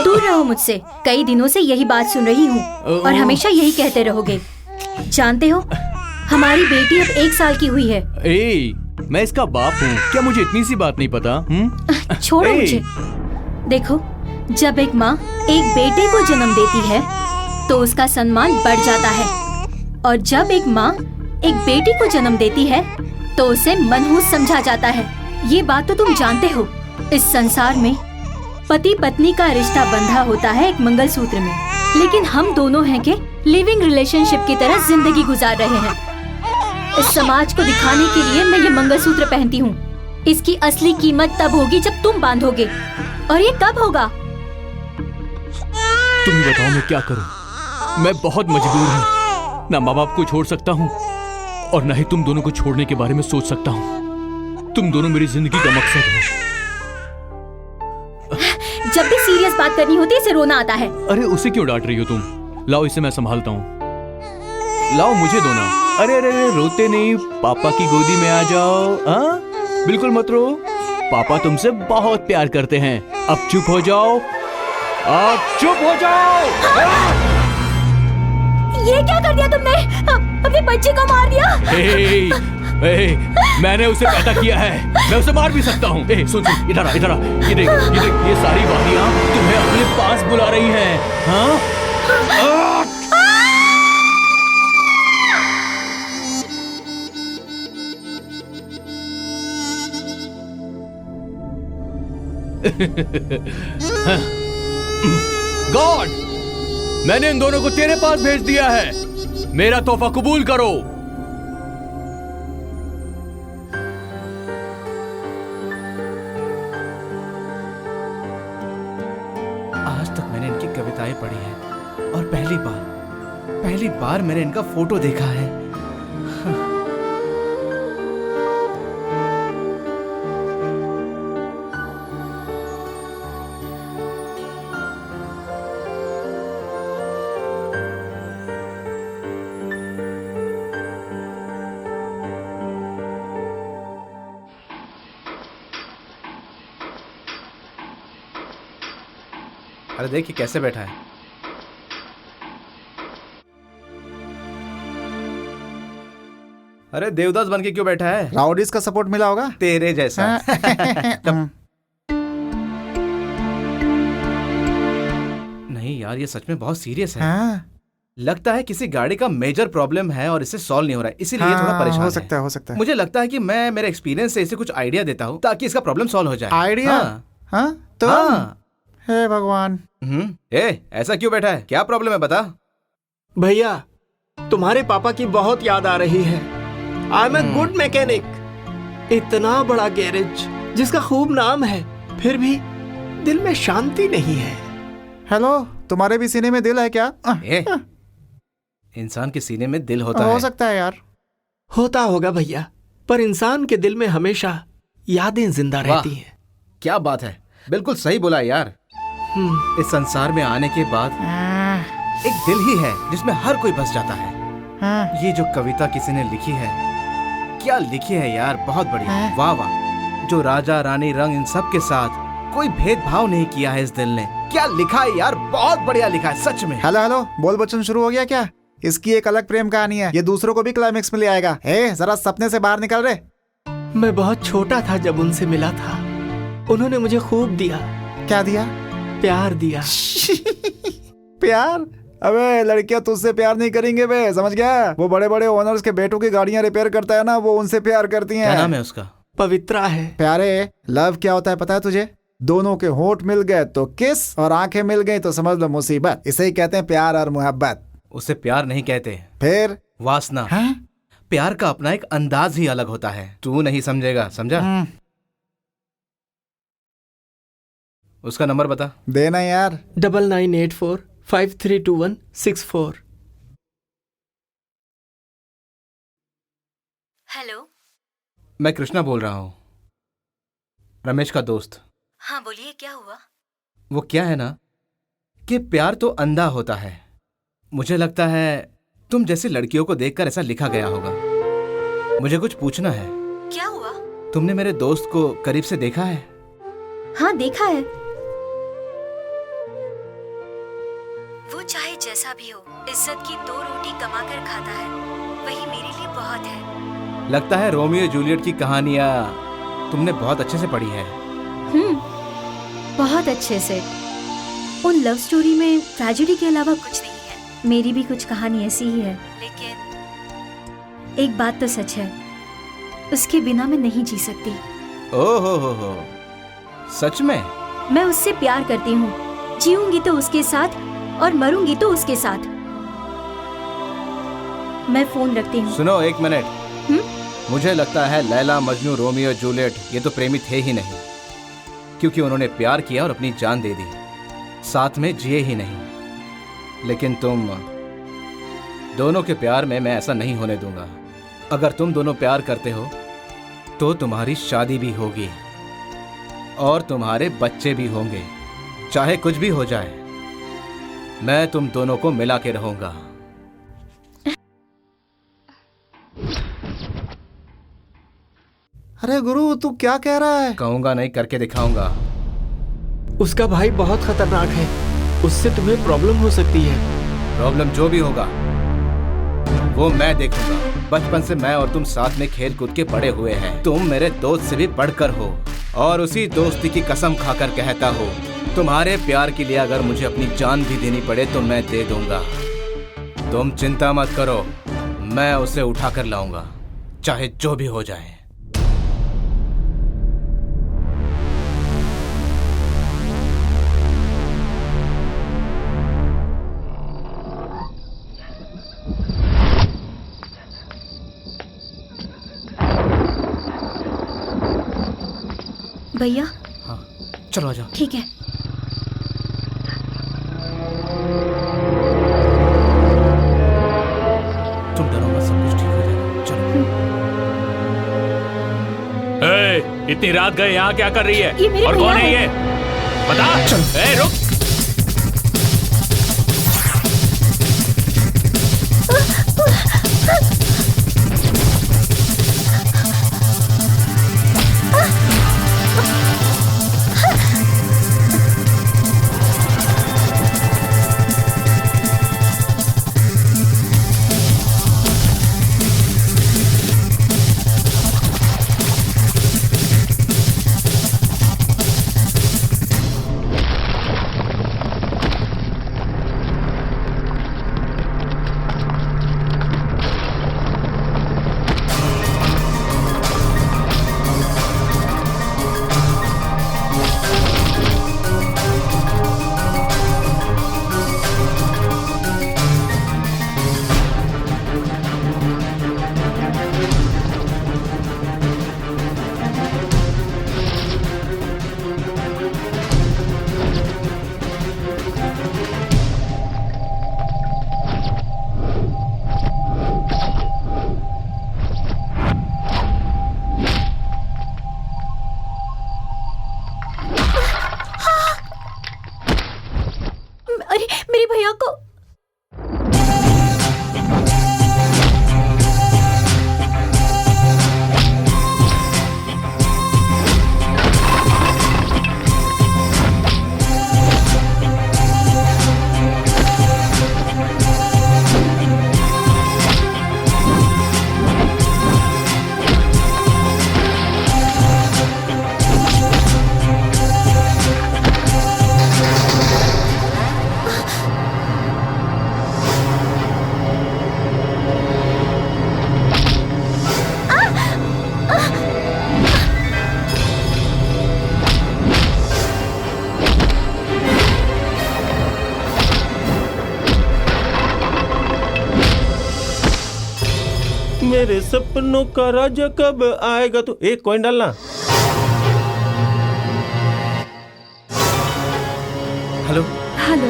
दूर रहो मुझसे, कई दिनों से यही बात सुन रही हूँ और हमेशा यही कहते रहोगे। जानते हो, हमारी बेटी अब 1 साल की हुई है। मैं इसका बाप हूँ, क्या मुझे इतनी सी बात नहीं पता? छोड़ो मुझे। देखो, जब एक माँ एक बेटे को जन्म देती है तो उसका सम्मान बढ़ जाता है, और जब एक माँ एक बेटी को जन्म देती है तो उसे मनहूस समझा जाता है। ये बात तो तुम जानते हो। इस संसार में पति पत्नी का रिश्ता बंधा होता है एक मंगलसूत्र में, लेकिन हम दोनों हैं कि लिविंग रिलेशनशिप की तरह जिंदगी गुजार रहे हैं। इस समाज को दिखाने के लिए मैं ये मंगलसूत्र पहनती हूँ। इसकी असली कीमत तब होगी जब तुम बांधोगे, और ये कब होगा? तुम ही बताओ मैं क्या करूं? मैं बहुत मजबूर हूं, ना माँ बाप को छोड़ सकता हूं और ना ही तुम दोनों को छोड़ने के बारे में सोच सकता हूं। तुम दोनों मेरी जिंदगी का मकसद हो। जब भी सीरियस बात करनी होती है इसे रोना आता है। अरे उसे क्यों डांट रही हो तुम? लाओ इसे मैं संभालता हूँ। लाओ मुझे दो ना। अरे अरे अरे, रोते नहीं, पापा की गोदी में आ जाओ। हाँ, बिल्कुल मत रो, पापा तुमसे बहुत प्यार करते हैं। अब चुप हो जाओ, अब चुप हो जाओ। ये क्या कर दिया तुमने? अपने बच्चे को मार दिया। मैंने उसे पैदा किया है, मैं उसे मार भी सकता हूँ। सुन सुन, इधर आ, इधर आ। ये देख, ये सारी वादियाँ तुम्हें अपने पास बुला रही हैं। हाँ? गॉड, मैंने इन दोनों को तेरे पास भेज दिया है। मेरा तोहफा कबूल करो। आज तक मैंने इनकी कविताएं पढ़ी हैं और पहली बार मैंने इनका फोटो देखा है। अरे देखिए कैसे बैठा है। अरे देवदास बन के क्यों बैठा है? राउडीज का सपोर्ट मिला होगा तेरे जैसा। नहीं यार, ये सच में बहुत सीरियस है। लगता है किसी गाड़ी का मेजर प्रॉब्लम है और इसे सॉल्व नहीं हो रहा है, इसीलिए थोड़ा परेशान हो सकता है, हो सकता है। मुझे लगता है कि मैं मेरे एक्सपीरियंस से इसे कुछ आइडिया देता हूँ ताकि इसका प्रॉब्लम सॉल्व हो जाए। आइडिया? हाँ, तो हे भगवान। ऐसा क्यों बैठा है? क्या प्रॉब्लम है, बता। भैया, तुम्हारे पापा की बहुत याद आ रही है। I am a good mechanic. इतना बड़ा गैरेज जिसका खूब नाम है, फिर भी दिल में शांति नहीं है। हेलो, तुम्हारे भी सीने में दिल है क्या? इंसान के सीने में दिल होता है। हो सकता है यार। होता होगा भैया, पर इंसान के दिल में हमेशा यादें जिंदा रहती हैं। क्या बात है, बिल्कुल सही बोला यार। इस संसार में आने के बाद एक दिल ही है जिसमें हर कोई बस जाता है। ये जो कविता किसी ने लिखी है, क्या लिखी है यार, बहुत बढ़िया। वाह वाह। जो राजा रानी रंग इन सब के साथ कोई भेदभाव नहीं किया है इस दिल ने। क्या लिखा है यार, बहुत बढ़िया लिखा है सच में। हेलो हेलो, बोल बच्चन शुरू हो गया क्या? इसकी एक अलग प्रेम कहानी है, ये दूसरों को भी क्लाइमेक्स में ले आएगा। जरा सपने से बाहर निकल रहे। मैं बहुत छोटा था जब उनसे मिला था, उन्होंने मुझे खूब दिया। क्या दिया? प्यार दिया। प्यार? अबे लड़कियां तुझसे प्यार नहीं करेंगे बे, समझ गया? वो बड़े बड़े ओनर्स के बेटों की गाड़ियां रिपेयर करता है ना, वो उनसे प्यार करती हैं। क्या नाम है उसका? पवित्रा है। प्यारे, लव क्या होता है पता है तुझे? दोनों के होंठ मिल गए तो किस, और आंखें मिल गई तो समझ लो मुसीबत। इसे ही कहते हैं प्यार और मोहब्बत। उसे प्यार नहीं कहते, फिर वासना। प्यार का अपना एक अंदाज ही अलग होता है। तू नहीं समझेगा, समझा? उसका नंबर बता। देना यार। 9984532164। हेलो, मैं कृष्णा बोल रहा हूँ, रमेश का दोस्त। हाँ बोलिए, क्या हुआ? वो क्या है ना कि प्यार तो अंधा होता है। मुझे लगता है तुम जैसी लड़कियों को देखकर ऐसा लिखा गया होगा। मुझे कुछ पूछना है। क्या हुआ? तुमने मेरे दोस्त को करीब से देखा है? हाँ देखा है। वो चाहे जैसा भी हो, इज्जत की 2 रोटी कमा कर खाता है, वही मेरे लिए बहुत है। लगता है रोमियो जूलियट की कहानियां तुमने बहुत अच्छे से पढ़ी है। बहुत अच्छे से। उन लव स्टोरी में ट्रेजेडी के अलावा कुछ नहीं है। मेरी भी कुछ कहानी ऐसी ही है, लेकिन एक बात तो सच है, उसके बिना मैं नहीं जी सकती। ओहो हो, सच में? मैं उससे प्यार करती हूँ, जीऊंगी तो उसके साथ और मरूंगी तो उसके साथ। मैं फोन रखती हूँ। सुनो 1 मिनट। मुझे लगता है लैला मजनू रोमियो जूलियट ये तो प्रेमी थे ही नहीं, क्योंकि उन्होंने प्यार किया और अपनी जान दे दी, साथ में जिए ही नहीं। लेकिन तुम दोनों के प्यार में मैं ऐसा नहीं होने दूंगा। अगर तुम दोनों प्यार करते हो तो तुम्हारी शादी भी होगी और तुम्हारे बच्चे भी होंगे। चाहे कुछ भी हो जाए, मैं तुम दोनों को मिला के रहूंगा। अरे गुरु तू क्या कह रहा है? कहूंगा नहीं, करके दिखाऊंगा। उसका भाई बहुत खतरनाक है, उससे तुम्हें प्रॉब्लम हो सकती है। प्रॉब्लम जो भी होगा वो मैं देखूंगा। बचपन से मैं और तुम साथ में खेल कूद के बड़े हुए हैं। तुम मेरे दोस्त से भी बढ़कर हो और उसी दोस्ती की कसम खाकर कहता हूँ, तुम्हारे प्यार के लिए अगर मुझे अपनी जान भी देनी पड़े तो मैं दे दूंगा। तुम चिंता मत करो, मैं उसे उठा कर लाऊंगा, चाहे जो भी हो जाए। भैया। हाँ चलो आ जाओ। ठीक है। तुम डरो मत, सब कुछ ठीक हो जाएगा। चलो। इतनी रात गए यहाँ क्या कर रही है? ये मेरे और कौन भैया है ये? बता। रुक। अरे मेरे भैया को। मेरे सपनों का राजा कब आएगा? तू एक कॉइन डालना। हेलो हेलो,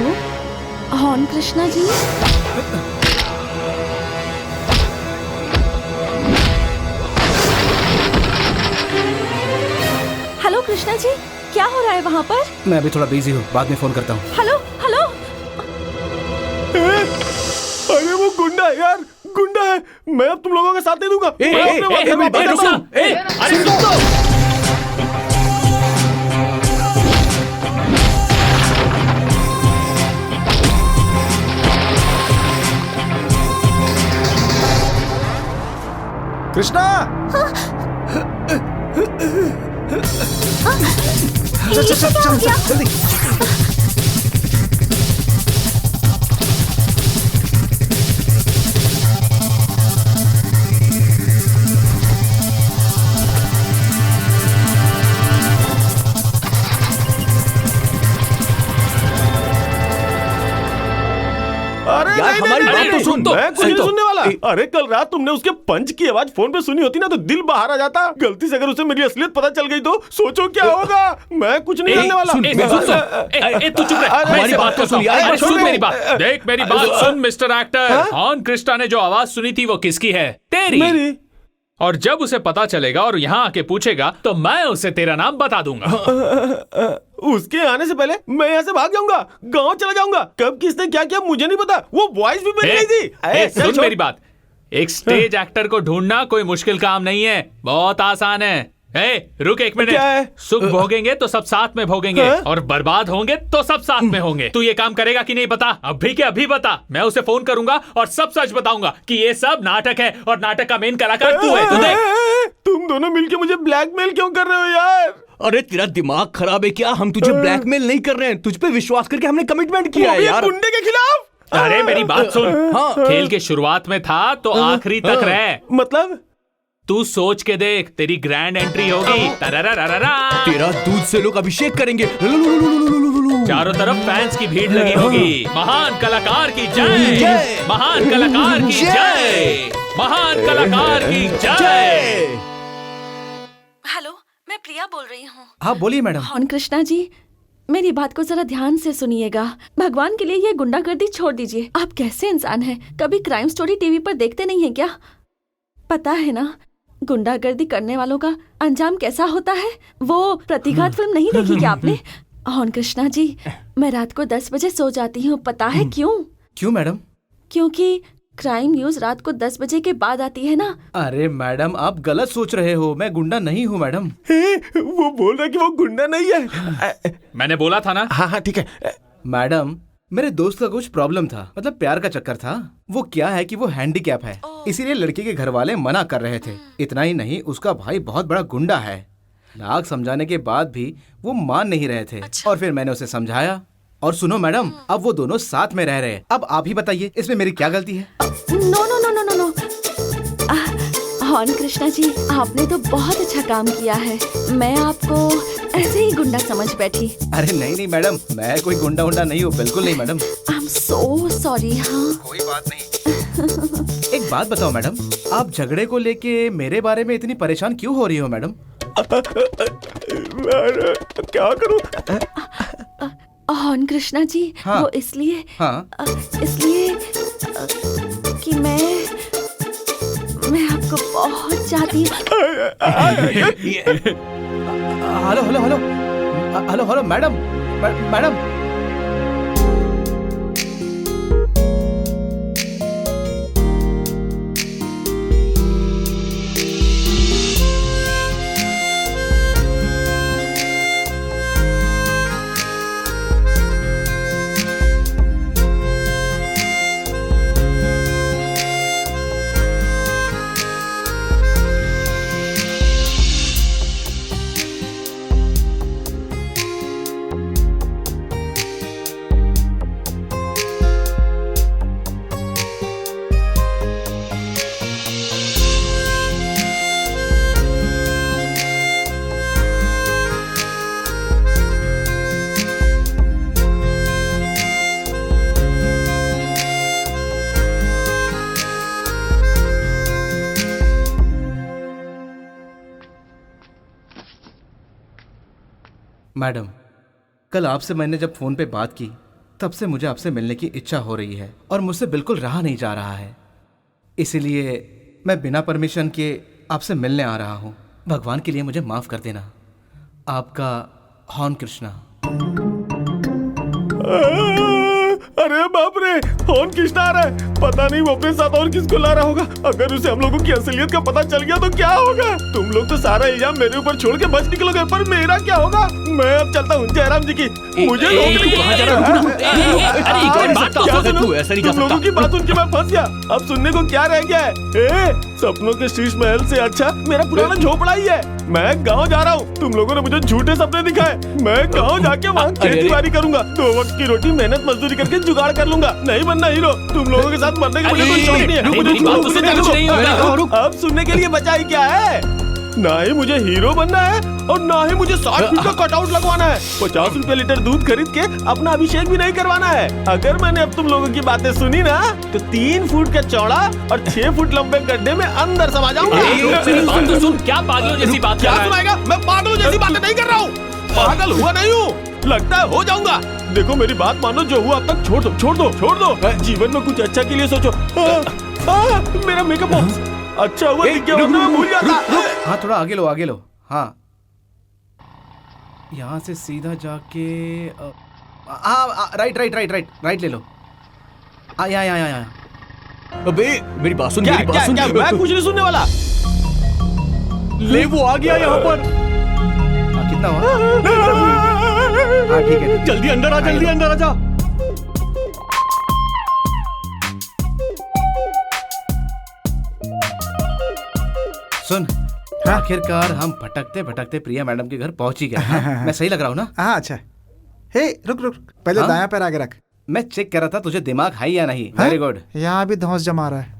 हॉर्न कृष्णा जी। कृष्णा जी, क्या हो रहा है वहाँ पर? मैं अभी थोड़ा बिजी हूँ, बाद में फोन करता हूँ। Hello hello. अरे वो गुंडा है यार, गुंडा है। मैं अब तुम लोगों का साथ नहीं दूंगा। मैं अपने वाले में बात करता हूँ। अरे सुन तो। कृष्णा, चल चल चल चल जल्दी। अरे यार, नहीं, हमारी नहीं, बात नहीं, तो सुन तो, मैं कुछ सुन नहीं तो। सुनने वाला। अरे कल रात तुमने उसके पंच की आवाज फोन पे सुनी होती ना तो दिल बाहर आ जाता। गलती से अगर उसे मेरी असलियत पता चल गई तो सोचो क्या होगा। मैं कुछ नहीं करने वाला। सुन, तू चुप रह। हमारी बात तो सुन यार, सुन मेरी बात। देख मेरी बात सुन मिस्टर एक्टर। हॉर्न कृष्णा ने जो आवाज सुनी थी वो किसकी है? तेरी। मेरी। और जब उसे पता चलेगा और यहाँ आके पूछेगा तो मैं उसे तेरा नाम बता दूंगा। उसके आने से पहले मैं यहाँ से भाग जाऊंगा, गांव चला जाऊंगा। कब किसने क्या किया मुझे नहीं पता। वो वॉइस भी बन गई थी। सुन मेरी बात, एक स्टेज एक्टर को ढूंढना कोई मुश्किल काम नहीं है, बहुत आसान है। रुक एक मिनट। क्या है? सुख भोगेंगे तो सब साथ में भोगेंगे और बर्बाद होंगे तो सब साथ में होंगे। तू ये काम करेगा कि नहीं बता? अभी के अभी बता। मैं उसे फोन करूंगा और सब सच बताऊंगा कि ये सब नाटक है और नाटक का मेन कलाकार तू है। तू देख। तुम दोनों मिलके मुझे ब्लैकमेल क्यों कर रहे हो यार? अरे तेरा दिमाग खराब है क्या? हम तुझे ब्लैकमेल नहीं कर रहे हैं, तुझ पे विश्वास करके हमने कमिटमेंट किया है यार। गुंडे के खिलाफ। अरे मेरी बात सुन। हाँ। खेल के शुरुआत में था तो आखिरी तक रह। मतलब तू सोच के देख, तेरी ग्रैंड एंट्री होगी। तररररररा। तेरा दूध से लोग अभिषेक करेंगे। चारों तरफ फैंस की भीड़ लगी होगी। महान कलाकार की जय, महान कलाकार की जय, महान कलाकार की जय। हेलो, मैं प्रिया बोल रही हूँ। हाँ बोलिए मैडम। हॉर्न कृष्णा जी, मेरी बात को जरा ध्यान से सुनिएगा। भगवान के लिए ये गुंडागर्दी छोड़ दीजिए। आप कैसे इंसान हैं? कभी क्राइम स्टोरी टीवी पर देखते नहीं हैं क्या? पता है ना गुंडागर्दी करने वालों का अंजाम कैसा होता है? वो प्रतिघात फिल्म नहीं देखी क्या आपने? हॉर्न कृष्णा जी, मैं रात को 10 बजे सो जाती हूँ। पता है क्यों? क्यों मैडम? क्योंकि क्राइम न्यूज रात को 10 बजे के बाद आती है ना। अरे मैडम, आप गलत सोच रहे हो। मैं गुंडा नहीं हूँ मैडम। वो बोल रहा है कि वो गुंडा नहीं है। मैंने बोला था ना। हाँ ठीक है। मैडम, मेरे दोस्त का कुछ प्रॉब्लम था, मतलब प्यार का चक्कर था। वो क्या है कि वो हैंडीकैप है, इसीलिए लड़की के घर वाले मना कर रहे थे। इतना ही नहीं, उसका भाई बहुत बड़ा गुंडा है। लाख समझाने के बाद भी वो मान नहीं रहे थे। और फिर मैंने उसे समझाया। और सुनो मैडम, अब वो दोनों साथ में रह रहे हैं। अब आप ही बताइए, इसमें मेरी क्या गलती है? No no no no no no. हॉर्न कृष्णा जी, आपने तो बहुत अच्छा काम किया है। मैं आपको ऐसे ही गुंडा समझ बैठी। अरे नहीं नहीं मैडम, मैं कोई गुंडा उंडा नहीं हूँ, बिल्कुल नहीं madam. I am so sorry. हाँ, कोई बात नहीं। एक बात बताओ मैडम, आप झगड़े को लेके मेरे बारे में इतनी परेशान क्यों हो रही हो मैडम? क्या करूं? हॉर्न कृष्णा जी, हाँ। वो इसलिए हाँ। कि मैं आपको बहुत चाहती हूँ। Hello hello hello hello hello madam, madam. Madam, कल आपसे मैंने जब फोन पे बात की तब से मुझे आपसे मिलने की इच्छा हो रही है और मुझसे बिल्कुल रहा नहीं जा रहा है। इसीलिए मैं बिना परमिशन के आपसे मिलने आ रहा हूँ। भगवान के लिए मुझे माफ कर देना। आपका हॉर्न कृष्णा। अरे बाप रे, कौन कृष्णा आ रहा है? पता नहीं वो अपने साथ और किसको ला रहा होगा। अगर उसे हम लोगों की असलियत का पता चल गया तो क्या होगा? तुम लोग तो सारा इल्जाम मेरे ऊपर छोड़ के बच निकलोगे, पर मेरा क्या होगा? मैं अब चलता हूँ जयराम जी की। मुझे तुम लोगों की बात सुन के मैं फंस गया। अब सुनने को क्या रह गया है? सपनों के शीश महल से अच्छा मेरा पुराना झोपड़ा ही है। मैं गाँव जा रहा हूँ। तुम लोगों ने मुझे झूठे सपने दिखाए। मैं गाँव जाके वहाँ खेती बाड़ी करूंगा, 2 वक्त की रोटी मेहनत मजदूरी करके जुगाड़ कर लूंगा। नहीं बनना हीरो। तुम लोगों के साथ मरने का मुझे कोई शौक नहीं है। मुझे अब सुनने के लिए बचा ही क्या है? ना ही मुझे हीरो बनना है और ना ही मुझे 60 फीट का कटआउट लगवाना है। 50 रुपए लीटर दूध खरीद के अपना अभिषेक भी नहीं करवाना है। अगर मैंने अब तुम लोगों की बातें सुनी ना तो 3 फुट का चौड़ा और 6 फुट लंबे गड्ढे में अंदर समा जाऊंगा। तो सुन, क्या पागलों जैसी बात क्या सुनाएगा? मैं पागलों जैसी बातें नहीं कर रहा हूँ। पागल हुआ नहीं हूँ, लगता है हो जाऊंगा। देखो मेरी बात मानो, जो हुआ अब तक छोड़ दो, छोड़ दो, छोड़ दो। जीवन में कुछ अच्छा के लिए सोचो। मेरा मेकअप बॉक्स अच्छा हुआ दिख गया, वरना मैं भूल जाता। हाँ थोड़ा आगे लो, आगे लो। हाँ यहाँ से सीधा जाके right right right right right ले लो। यहाँ। अबे मेरी बात सुन, क्या मेरी बात सुन। मैं कुछ नहीं सुनने वाला। ले वो आ गया यहाँ पर। कितना हुआ? हाँ ठीक है, जल्दी अंदर आ, जल्दी अंदर आ जा। सुन, आखिरकार हम भटकते भटकते प्रिया मैडम के घर पहुंच ही गए। मैं सही लग रहा हूँ ना? हाँ अच्छा। हे रुक रुक, पहले दायां पैर आगे रख। मैं चेक कर रहा था तुझे दिमाग है या नहीं। Very good. यहाँ भी धौंस जमा रहा है।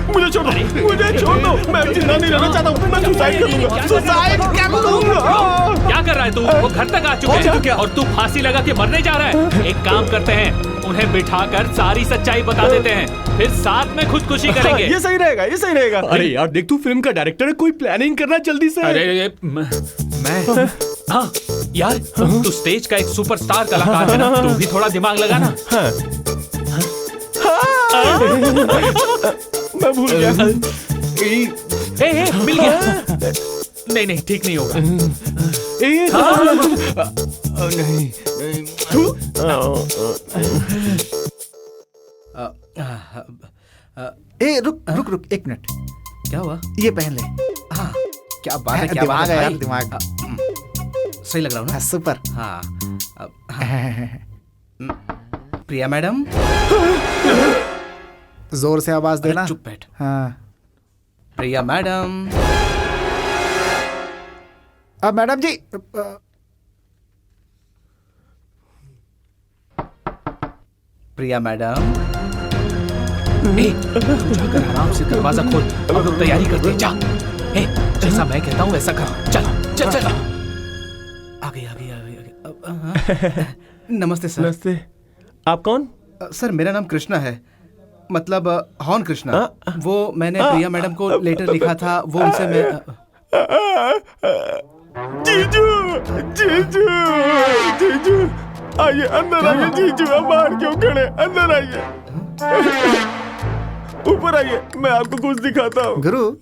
मुझे छोड़ दो, मुझे छोड़ दो। मैं जिंदा नहीं रहना चाहता हूँ। मैं सुसाइड कर लूंगा, सुसाइड कर लूंगा। क्या कर रहा है तू? वो घर तक आ चुके हैं और तू फांसी लगा के मरने जा रहा है। एक काम करते हैं, उन्हें बिठाकर सारी सच्चाई बता देते हैं, फिर साथ में खुदकुशी करेंगे। ये सही रहेगा, ये सही रहेगा। अरे यार देख, तू फिल्म का डायरेक्टर है, कोई प्लानिंग करना जल्दी से। अरे मैं हाँ यार, तू स्टेज का एक सुपरस्टार कलाकार है ना, तू भी थोड़ा दिमाग लगा ना। मैं भूल गया। मिल गया। नहीं नहीं, ठीक नहीं होगा। नहीं। रुक रुक रुक, 1 मिनट। क्या हुआ? ये पहन ले। हाँ क्या बात है, क्या दिमाग बात है है यार, भाई? दिमाग। सही लग रहा हूँ ना? सुपर। हाँ प्रिया मैडम, जोर से आवाज देना। चुप बैठ। हाँ। प्रिया मैडम। अब मैडम जी। प्रिया मैडम। जाकर आराम से दरवाजा खोल, हम लोग तैयारी करते हैं। जा, जैसा मैं कहता हूँ वैसा कर। चल चल चल। आ गई। नमस्ते सर। नमस्ते। आप कौन? सर मेरा नाम कृष्णा है, मतलब हॉर्न कृष्णा। वो मैंने प्रिया मैडम को लेटर लिखा था, वो उनसे मैं। जीजू, जीजू, जीजू, आइए अंदर आइए। जीजू आप बाहर क्यों खड़े? अंदर आइए, ऊपर आइए, मैं आपको कुछ दिखाता हूँ। गुरु,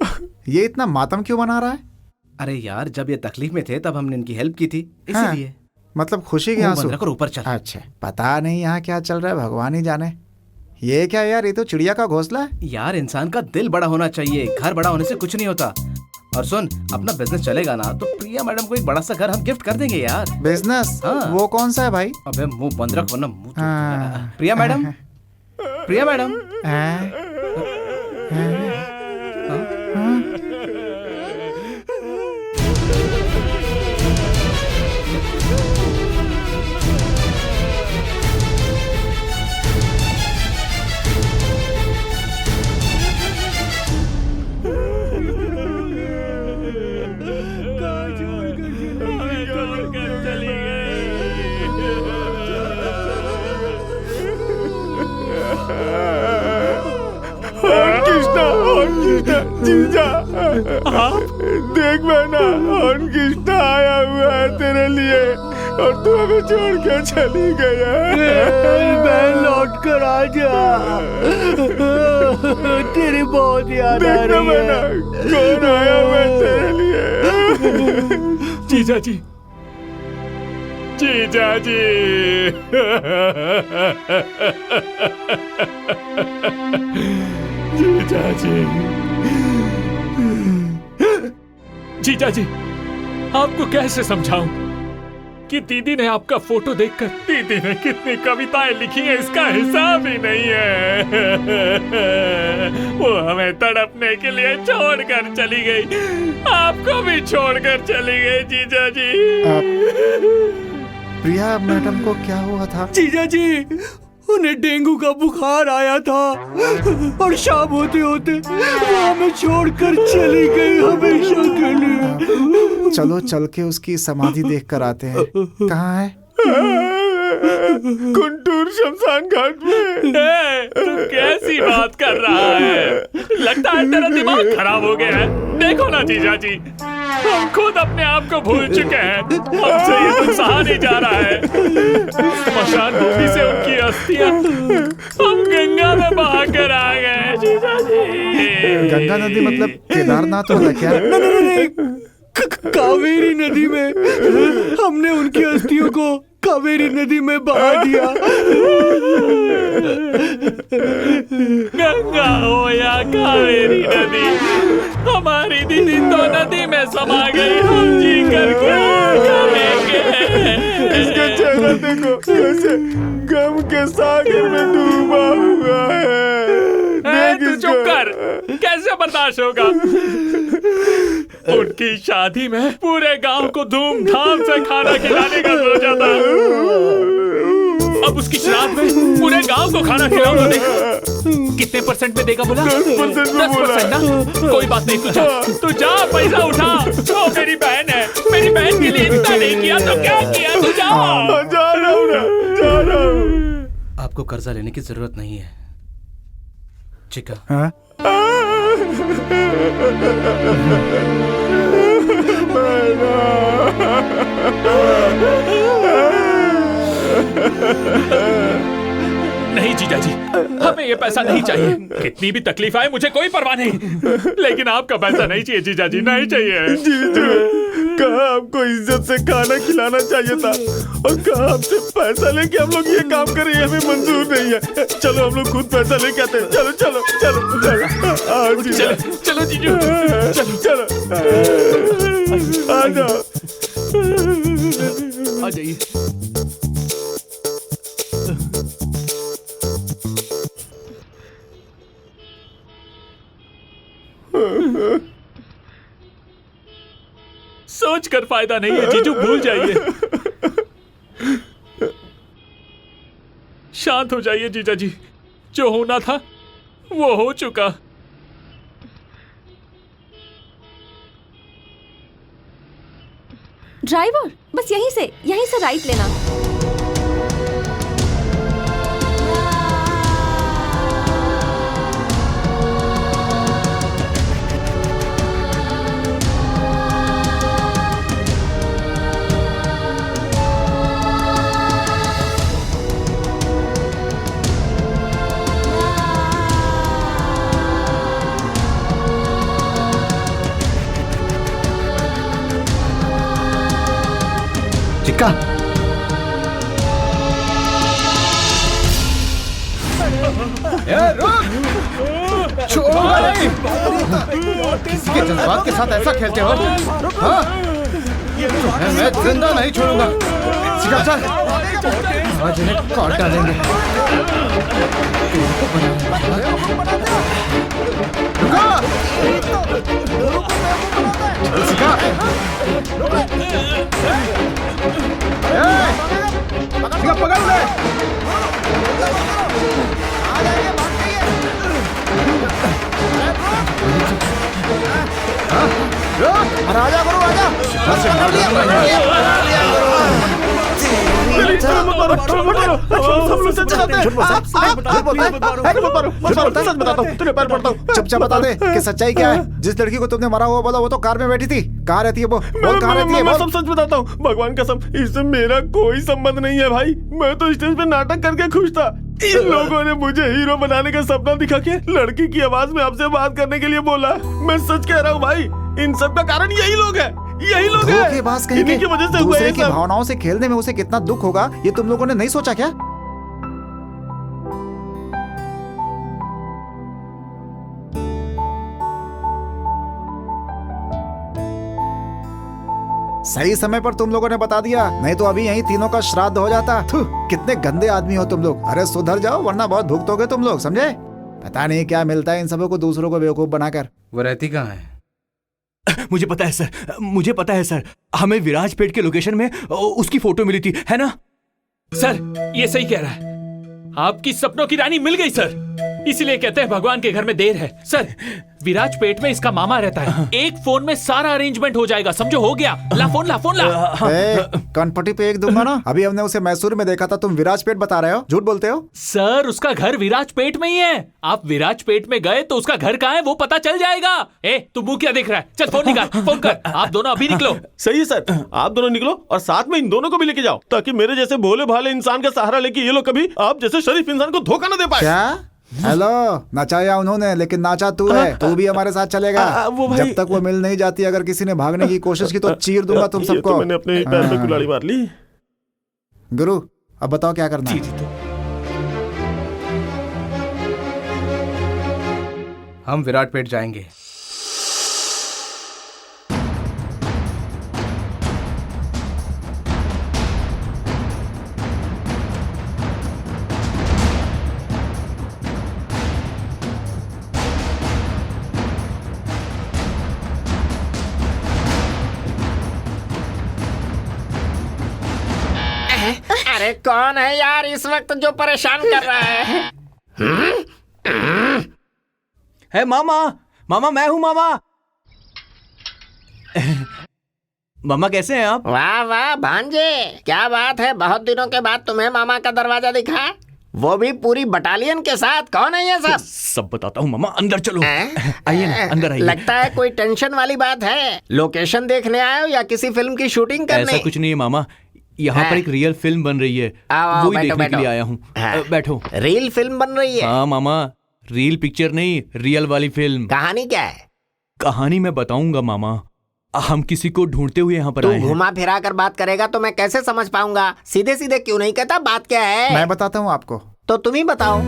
ये इतना मातम क्यों मना रहा है? अरे यार, जब ये तकलीफ में थे तब हमने इनकी हेल्प की थी, इसीलिए। मतलब खुशी के आंसू? ऊपर चल। अच्छा, पता नहीं यहाँ क्या चल रहा है, भगवान ही जाने। ये क्या यार, ये तो चिड़िया का घोंसला है। यार इंसान का दिल बड़ा होना चाहिए, घर बड़ा होने से कुछ नहीं होता। और सुन, अपना बिजनेस चलेगा ना तो प्रिया मैडम को एक बड़ा सा घर हम गिफ्ट कर देंगे यार। बिजनेस? हाँ। वो कौन सा है भाई? अबे मुंह बंद रख वरना मुंह हाँ। प्रिया मैडम, प्रिया मैडम। जीजा देख बहना, हॉर्न कृष्णा आया हुआ है तेरे लिए और तू हमें छोड़ के चली गया। मैं लौट कर आ जा, तेरी बहुत याद आ रही है। कौन आया हुआ है तेरे लिए? जीजा जी, जीजा जी। जीजा जी, जीजा जी, आपको कैसे समझाऊं कि दीदी ने आपका फोटो देखकर दीदी ने कितनी कविताएं लिखी हैं इसका हिसाब ही नहीं है। वो हमें तड़पने के लिए छोड़कर चली गई, आपको भी छोड़कर चली गई जीजा जी। प्रिया मैडम को क्या हुआ था? जीजा जी, उन्हें डेंगू का बुखार आया था और शाम होते होते वो हमें छोड़कर चली गई हमेशा के लिए। चलो चल के उसकी समाधि देख कर आते हैं। कहाँ है? गुंटूर शमशान घाट में। तू कैसी बात कर रहा है? लगता है तेरा दिमाग खराब हो गया है। देखो ना जीजा जी, हम खुद अपने आप को भूल चुके हैं, हमसे ये दुख सहा नहीं जा रहा है। स्मशान भूमि से उनकी अस्थियां हम गंगा में बहा कर आ गए जीजा जी। गंगा नदी मतलब केदारनाथ वाला क्या? नहीं, कावेरी नदी में हमने उनकी अस्थियों को कावेरी नदी में बहा दिया। गंगा हो या कावेरी नदी, हमारी दीदी तो नदी में समा गई, हम जी कर क्या करेंगे? इसका चेहरा देखो कैसे गम के सागर में डूबा हुआ है। तू चुप कर, कैसे बर्दाश्त होगा? उनकी शादी में पूरे गांव को धूमधाम से खाना खिलाने का सोचा था, अब उसकी श्राद्ध में पूरे गांव को खाना खिलाओ तो देख कितने % में देगा बोला? 10% ना? कोई बात नहीं, तू जा पैसा उठा। वो मेरी बहन है, मेरी बहन के लिए इतना नहीं किया तो क्या किया? तू जा रहा हूँ। आपको कर्जा लेने की जरूरत नहीं है चिका। हाँ? नहीं जीजा जी, हमें ये पैसा नहीं चाहिए। कितनी भी तकलीफ आए मुझे कोई परवाह नहीं, लेकिन आपका पैसा नहीं चाहिए जीजा जी, नहीं चाहिए। जीजू, कहा आपको इज्जत से खाना खिलाना चाहिए था और कहा आपसे पैसा लेके हम लोग ये काम करें, हमें मंजूर नहीं है। चलो हम लोग खुद पैसा लेके आते हैं। चलो चलो चलो चलो आओ जीजा। चलो जीजू, चलो आ जाओ। आ जाइए। सोच कर फायदा नहीं है जीजू, भूल जाइए। शांत हो जाइए जीजा जी, जो होना था वो हो चुका। ड्राइवर, बस यहीं से राइट लेना। चिक्का, किसी के जज्बात के साथ ऐसा खेलते हो? हाँ? मैं जिंदा नहीं छोड़ूंगा। चिक्का चल, आज इन्हें काट डालेंगे। चिक्का, चिक्का पकड़ ले। राजा गुरु राजा। चुपचाप बता दे कि सच्चाई क्या है। जिस लड़की को तुमने मारा हुआ बोला वो तो कार में बैठी थी। कहाँ रहती है वो? बोल कहाँ रहती है? मैं सब सच बताता हूँ, भगवान कसम, इससे मेरा कोई संबंध नहीं है भाई। मैं तो स्टेज पे नाटक करके खुश था। इन लोगों ने मुझे हीरो बनाने का सपना दिखा के लड़की की आवाज में आपसे बात करने के लिए बोला। मैं सच कह रहा हूँ भाई, इन सब का कारण यही लोग हैं। यही लोग हैं। धोखेबाज कहीं इन्हीं के। की वजह से हुआ दूसरे ये की सब। भावनाओं से खेलने में उसे कितना दुख होगा ये तुम लोगों ने नहीं सोचा क्या? सही समय पर तुम लोगों ने बता दिया, नहीं तो अभी यहीं तीनों का श्राद्ध हो जाता। थू, कितने गंदे आदमी हो तुम लोग। अरे सुधर जाओ वरना बहुत भुगतोगे तुम लोग, समझे? पता नहीं क्या मिलता है इन सबों को दूसरों को बेवकूफ बनाकर। वो रहती कहाँ है? मुझे पता है सर, मुझे पता है सर। हमें विराजपेट के लोकेशन में उसकी फोटो मिली थी, है ना? सर ये सही कह रहा है, आपकी सपनों की रानी मिल गई सर। इसीलिए कहते हैं भगवान के घर में देर है। सर विराजपेट में इसका मामा रहता है, एक फोन में सारा अरेंजमेंट हो जाएगा, समझो? हो गया। ला फोन ला, फोन ला। कनपटी पे एक दूंगा ना। अभी हमने उसे मैसूर में देखा था, तुम विराजपेट बता रहे हो, झूठ बोलते हो। सर उसका घर विराजपेट में ही है। आप विराजपेट में गए तो उसका घर कहाँ है वो पता चल जाएगा। ए तू मुंह क्या देख रहा है? चल फोन निकाल, फोन कर। आप दोनों अभी निकलो। सही है सर, आप दोनों निकलो और साथ में इन दोनों को भी लेके जाओ, ताकि मेरे जैसे भोले भाले इंसान का सहारा लेके ये लोग कभी आप जैसे शरीफ इंसान को धोखा न दे पाए। क्या? हेलो, नचाया उन्होंने लेकिन नाचा तू है। तू भी हमारे साथ चलेगा। वो भाई- जब तक वो मिल नहीं जाती, अगर किसी ने भागने की कोशिश की तो चीर दूंगा तुम ये सबको। तो मैंने अपने पैर पे कुल्हाड़ी मार ली। गुरु अब बताओ क्या करना है? हम विराटपेट जाएंगे। अरे कौन है यार इस वक्त जो परेशान कर रहा है? है मामा, मामा मैं हूँ मामा। मामा कैसे हैं आप? वाह वाह भांजे, क्या बात है, बहुत दिनों के बाद तुम्हें मामा का दरवाजा दिखा, वो भी पूरी बटालियन के साथ। कौन है ये सब? सब बताता हूँ मामा, अंदर चलो। हैं? आइए ना, अंदर आइए। लगता है कोई टेंशन वाली बात है। लोकेशन देखने आए हो या किसी फिल्म की शूटिंग करने? ऐसा कुछ नहीं है मामा, यहाँ पर एक रियल फिल्म बन रही है, आओ, वही बैठो, देखने के लिए बैठो। आया हूँ। हाँ। बैठो। रील फिल्म बन रही है? हाँ मामा, रील पिक्चर नहीं, रियल वाली फिल्म। कहानी क्या है? कहानी मैं बताऊंगा मामा, हम किसी को ढूंढते हुए यहाँ पर तू आए हैं। घुमा फिरा कर बात करेगा तो मैं कैसे समझ पाऊंगा? सीधे सीधे क्यों नहीं कहता बात क्या है? मैं बताता हूँ आपको। तो तुम ही बताओ।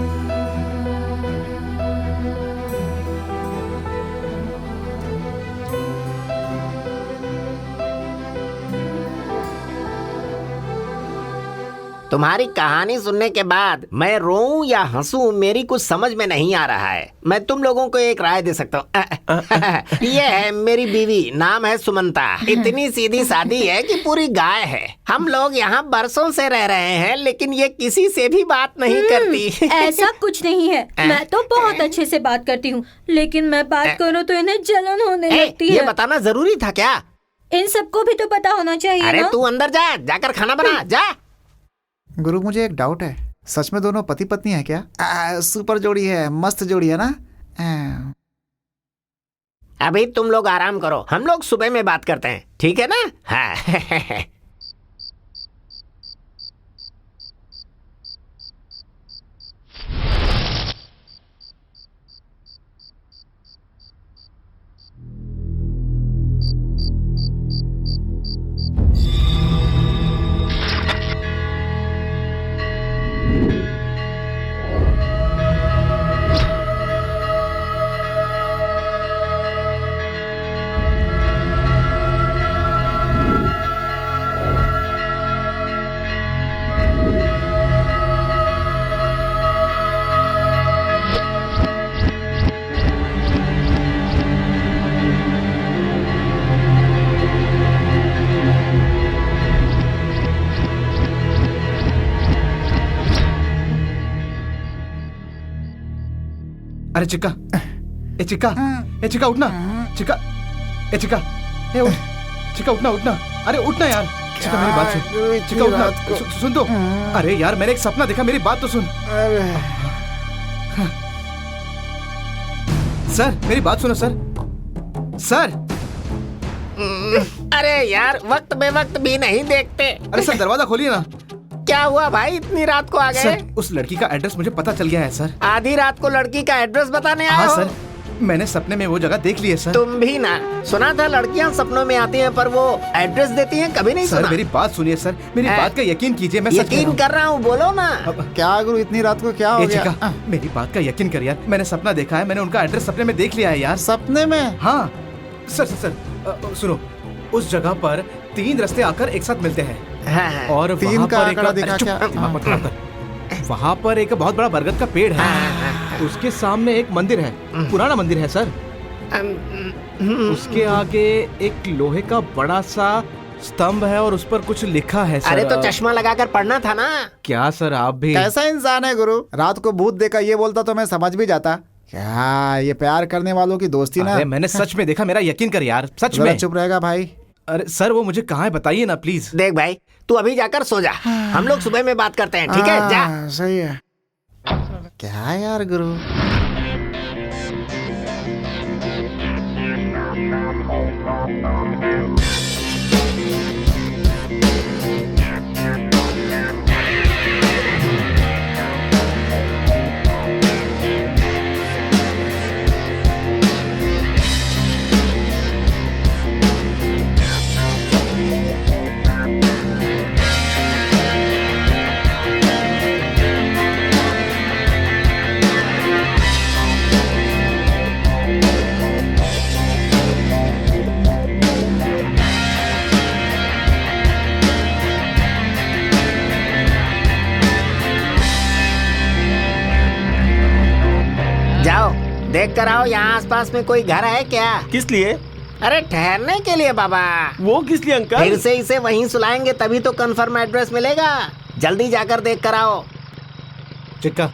तुम्हारी कहानी सुनने के बाद मैं रोऊं या हंसूं मेरी कुछ समझ में नहीं आ रहा है। मैं तुम लोगों को एक राय दे सकता हूँ। ये है मेरी बीवी, नाम है सुमंता। इतनी सीधी सादी है कि पूरी गाय है। हम लोग यहाँ बरसों से रह रहे हैं लेकिन ये किसी से भी बात नहीं करती। ऐसा कुछ नहीं है, मैं तो बहुत अच्छे से बात करती हूँ, लेकिन मैं बात करूँ तो इन्हें जलन होने लगती ये है। बताना जरूरी था क्या? इन सबको भी तो पता होना चाहिए अरे ना? तू अंदर जा, जाकर खाना बना जा। गुरु मुझे एक डाउट है, सच में दोनों पति पत्नी है क्या? सुपर जोड़ी है, मस्त जोड़ी है ना? अभी तुम लोग आराम करो, हम लोग सुबह में बात करते हैं, ठीक है ना? हाँ। अरे चिक्का, ए चिक्का, ए चिक्का उठना, चिक्का, ए चिक्का, ए उठ, चिक्का उठना उठना, अरे उठना यार, चिक्का मेरी बात सुन, चिक्का उठना, सुन तो, अरे यार मैंने एक सपना देखा, मेरी बात तो सुन। सर मेरी बात सुनो सर, सर। अरे यार वक्त बेवक्त भी नहीं देखते। अरे सर दरवाजा खोलिए ना। क्या हुआ भाई, इतनी रात को आ गए? सर उस लड़की का एड्रेस मुझे पता चल गया है सर। आधी रात को लड़की का एड्रेस बताने आए हाँ हो? सर, मैंने सपने में वो जगह देख ली है सर। तुम भी ना सुना था लड़कियां सपनों में आती हैं पर वो एड्रेस देती हैं, कभी नहीं सर सुना? मेरी बात सुनिए सर, मेरी बात का यकीन कीजिए, मैं सच कह रहा यकीन हूँ। कर रहा हूँ, बोलो ना। क्या गुरु इतनी रात को क्या हो ए गया? चिका, मेरी बात का यकीन कर यार, मैंने सपना देखा है, मैंने उनका एड्रेस सपने में देख लिया है यार। सपने में? हाँ सर, सुनो, उस जगह पर 3 रास्ते आकर एक साथ मिलते हैं हाँ, और 3 वहाँ का पर एक आंकड़ा दिखा क्या? दिमाग मत खराब कर। वहाँ पर एक बहुत बड़ा बरगद का पेड़ है, उसके सामने एक मंदिर है, पुराना मंदिर है सर। उसके आगे एक लोहे का बड़ा सा स्तंभ है और उस पर कुछ लिखा है सर। अरे तो चश्मा लगाकर पढ़ना था ना। क्या सर आप भी? कैसा इंसान है गुरु? रात को भूत देखा ये बोलता तो मैं समझ भी जाता। क्या ये प्यार करने वालों की दोस्ती ना? अरे मैंने सच में देखा, मेरा यकीन कर यार, सच जरा में। चुप रहेगा भाई। अरे सर वो मुझे कहाँ है बताइए ना प्लीज। देख भाई, तू अभी जाकर सो जा, हम लोग सुबह में बात करते हैं, ठीक है? जा। सही है। क्या यार गुरु? जाओ देख कर आओ, यहाँ आसपास में कोई घर है क्या? किस लिए? अरे ठहरने के लिए बाबा। वो किस लिए अंकल? फिर से इसे वहीं सुलाएंगे तभी तो कंफर्म एड्रेस मिलेगा। जल्दी जाकर देख कर आओ। चिक्का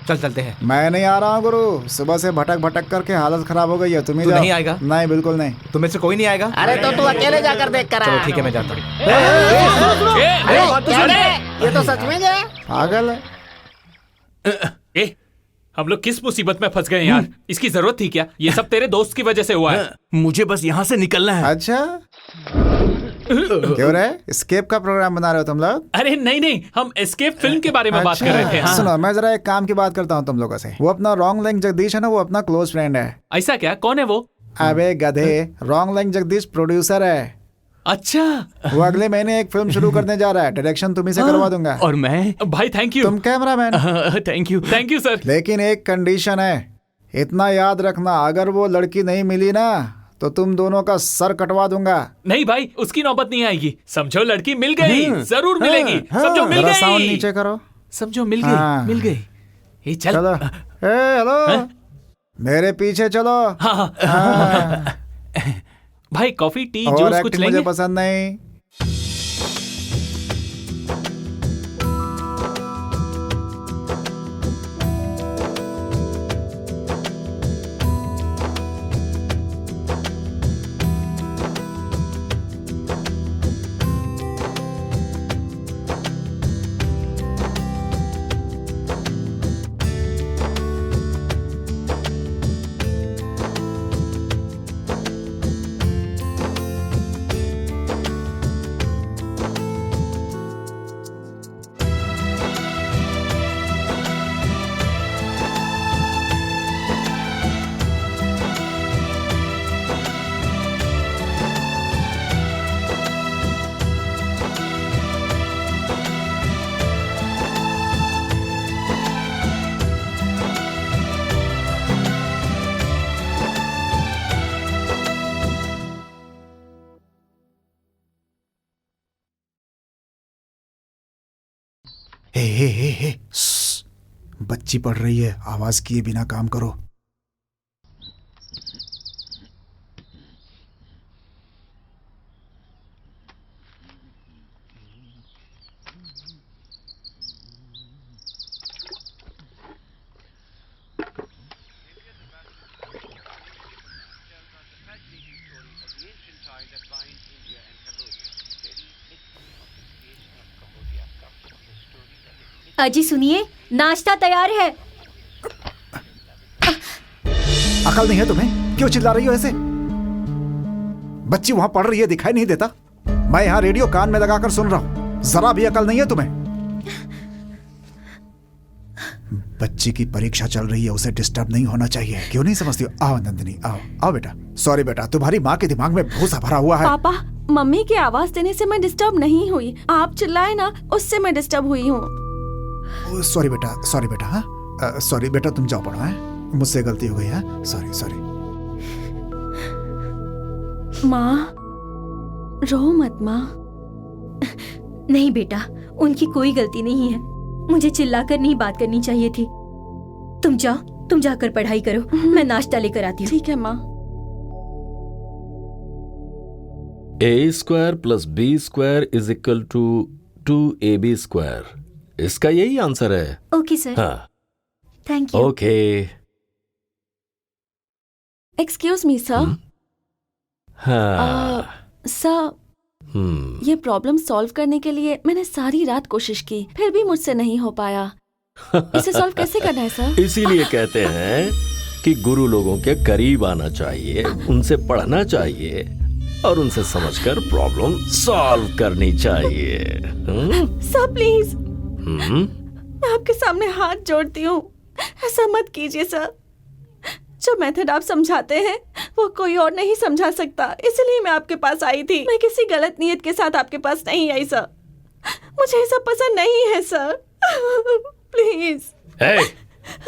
चल चलते हैं। मैं नहीं आ रहा हूँ गुरु, सुबह से भटक भटक करके हालत खराब हो गई है। तुम्हें तू नहीं आएगा? नहीं, बिल्कुल नहीं। तुम में से कोई नहीं आएगा? अरे तो तू अकेले जाकर देख कर आ। चलो ठीक है, मैं जाता हूँ। अरे क्या रे? ये तो सच में गया। पागल है। ए, हम लोग किस मुसीबत में फंस गए यार? इसकी जरूरत थी क्या? ये सब तेरे दोस्त की वजह से हुआ है। मुझे बस यहाँ से निकलना है। अच्छा क्यों रे? एस्केप का प्रोग्राम बना रहे हो तुम लोग? अरे नहीं नहीं, हम एस्केप फिल्म के बारे में बात कर रहे थे। हाँ। सुनो, मैं जरा एक काम की बात करता हूँ तुम लोगों से। वो अपना रॉन्ग लिंक जगदीश है ना, वो अपना क्लोज फ्रेंड है। ऐसा क्या? कौन है वो? अबे गधे, रॉन्ग लिंक जगदीश प्रोड्यूसर है। अच्छा, वो अगले महीने एक फिल्म शुरू करने जा रहा है। डायरेक्शन तुम्ही से करवा दूंगा। और मैं? भाई थैंक यू। तुम कैमरामैन। Thank you sir. लेकिन एक कंडीशन है, इतना याद रखना, अगर वो लड़की नहीं मिली ना तो तुम दोनों का सर कटवा दूंगा। नहीं भाई, उसकी नौबत नहीं आएगी। समझो लड़की मिल गई, जरूर मिलेगी। समझो मिल जरा साउंड गई। नीचे करो। समझो मिल हाँ। गई, मिल गई। ये चल। चलो। हेलो, मेरे पीछे चलो। हाँ। हाँ। भाई कॉफी टी और जूस कुछ एक्टिंग लेंगे? मुझे पसंद नहीं। हे, बच्ची पढ़ रही है, आवाज किए बिना काम करो। अजी सुनिए, नाश्ता तैयार है। अकल नहीं है तुम्हें? क्यों चिल्ला रही हो ऐसे? बच्ची वहां पढ़ रही है, दिखाई नहीं देता? मैं यहाँ रेडियो कान में लगाकर सुन रहा हूँ। जरा भी अकल नहीं है तुम्हें? बच्ची की परीक्षा चल रही है, उसे डिस्टर्ब नहीं होना चाहिए। क्यों नहीं समझती हो? आओ नंदिनी, आओ आओ बेटा। सॉरी बेटा, तुम्हारी माँ के दिमाग में भूसा भरा हुआ है। पापा, मम्मी की आवाज देने से मैं डिस्टर्ब नहीं हुई, आप चिल्लाए ना उससे मैं डिस्टर्ब हुई हूँ। सॉरी बेटा, सॉरी बेटा। हाँ सॉरी बेटा, तुम जाओ पढ़ो। है मुझसे गलती हो गई है, सॉरी सॉरी। माँ रो मत माँ। नहीं बेटा, उनकी कोई गलती नहीं है। मुझे चिल्लाकर नहीं बात करनी चाहिए थी। तुम जाओ, तुम जाकर पढ़ाई करो, मैं नाश्ता लेकर आती हूँ। ठीक है माँ। a² + b² = 2ab²। इसका यही आंसर है। Okay sir. हाँ thank you. Okay. Excuse me sir. हाँ सर, ये प्रॉब्लम सॉल्व करने के लिए मैंने सारी रात कोशिश की, फिर भी मुझसे नहीं हो पाया। इसे सॉल्व कैसे करना है सर? इसीलिए कहते हैं कि गुरु लोगों के करीब आना चाहिए, उनसे पढ़ना चाहिए और उनसे समझकर प्रॉब्लम सॉल्व करनी चाहिए। सर प्लीज, मैं आपके सामने हाथ जोड़ती हूँ, ऐसा मत कीजिए सर। जो मेथड आप समझाते हैं वो कोई और नहीं समझा सकता, इसलिए मैं आपके पास आई थी। मैं किसी गलत नीयत के साथ आपके पास नहीं आई सर। मुझे ये सब पसंद नहीं है सर। प्लीज।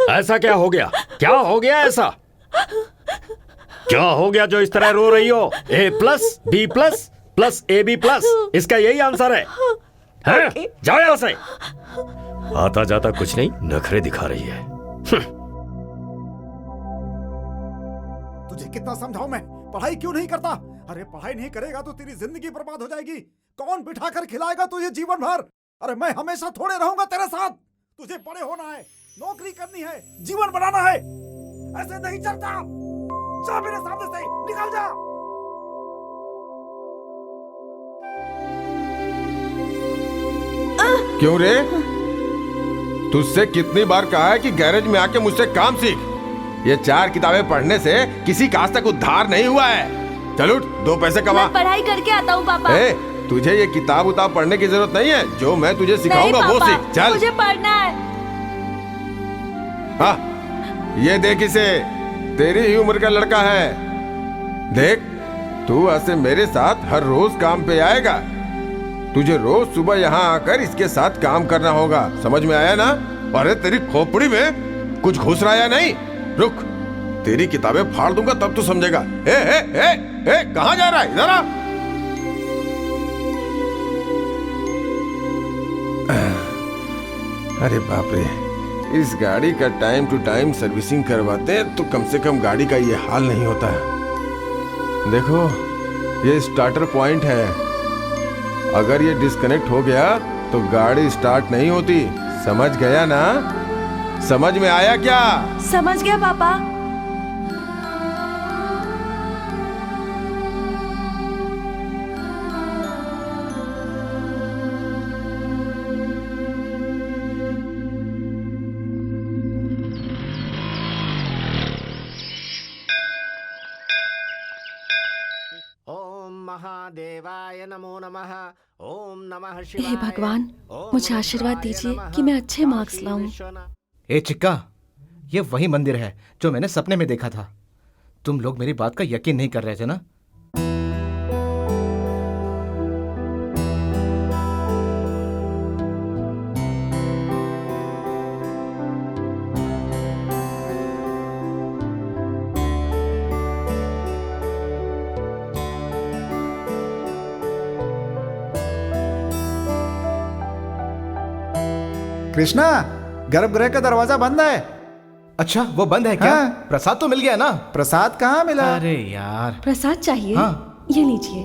ऐसा क्या हो गया? क्या हो गया ऐसा? क्या हो गया जो इस तरह रो रही हो? A+ B+ + AB+, इसका यही आंसर है। हैं? जाओ यहाँ से। आता जाता कुछ नहीं, नखरे दिखा रही है। तुझे कितना समझाऊं मैं, पढ़ाई क्यों नहीं करता? अरे पढ़ाई नहीं करेगा तो तेरी जिंदगी बर्बाद हो जाएगी। कौन बिठा कर खिलाएगा तुझे जीवन भर? अरे मैं हमेशा थोड़े रहूंगा तेरे साथ। तुझे बड़े होना है, नौकरी करनी है, जीवन बनाना है। ऐसे नहीं चलता। जा मेरे सामने से, निकल जा। क्यों रे? तुझसे कितनी बार कहा है कि गैरेज में आके मुझसे काम सीख। ये 4 किताबें पढ़ने से किसी का आज तक उद्धार नहीं हुआ है। चल उठ, 2 पैसे कमा। मैं पढ़ाई करके आता हूँ पापा। तुझे ये किताब उताब पढ़ने की जरूरत नहीं है। जो मैं तुझे सिखाऊंगा वो सीख। चल, मुझे पढ़ना है। हाँ, ये देख इसे, तेरी ही उम्र का लड़का है। देख, तू ऐसे मेरे साथ हर रोज काम पे आएगा। तुझे रोज सुबह यहाँ आकर इसके साथ काम करना होगा। समझ में आया ना? अरे तेरी खोपड़ी में कुछ घुस रहा है या नहीं? रुक, तेरी किताबें फाड़ दूंगा तब तू समझेगा। कहाँ जा रहा है? इधर आ। अरे बाप रे, इस गाड़ी का टाइम टू टाइम सर्विसिंग करवाते हैं तो कम से कम गाड़ी का ये हाल नहीं होता है। देखो, ये स्टार्टर पॉइंट है। अगर ये डिस्कनेक्ट हो गया तो गाड़ी स्टार्ट नहीं होती। समझ गया ना? समझ में आया क्या? समझ गया पापा। महादेवाय नमो नमः। ओम नमः हे शिवाय। भगवान, मुझे आशीर्वाद दीजिए कि मैं अच्छे मार्क्स लाऊं। ए चिक्का, ये वही मंदिर है जो मैंने सपने में देखा था। तुम लोग मेरी बात का यकीन नहीं कर रहे थे ना? कृष्णा, गर्भगृह का दरवाजा बंद है। अच्छा, वो बंद है क्या? हाँ। प्रसाद तो मिल गया ना? प्रसाद कहाँ मिला? अरे यार। प्रसाद चाहिए? हाँ। ये लीजिए।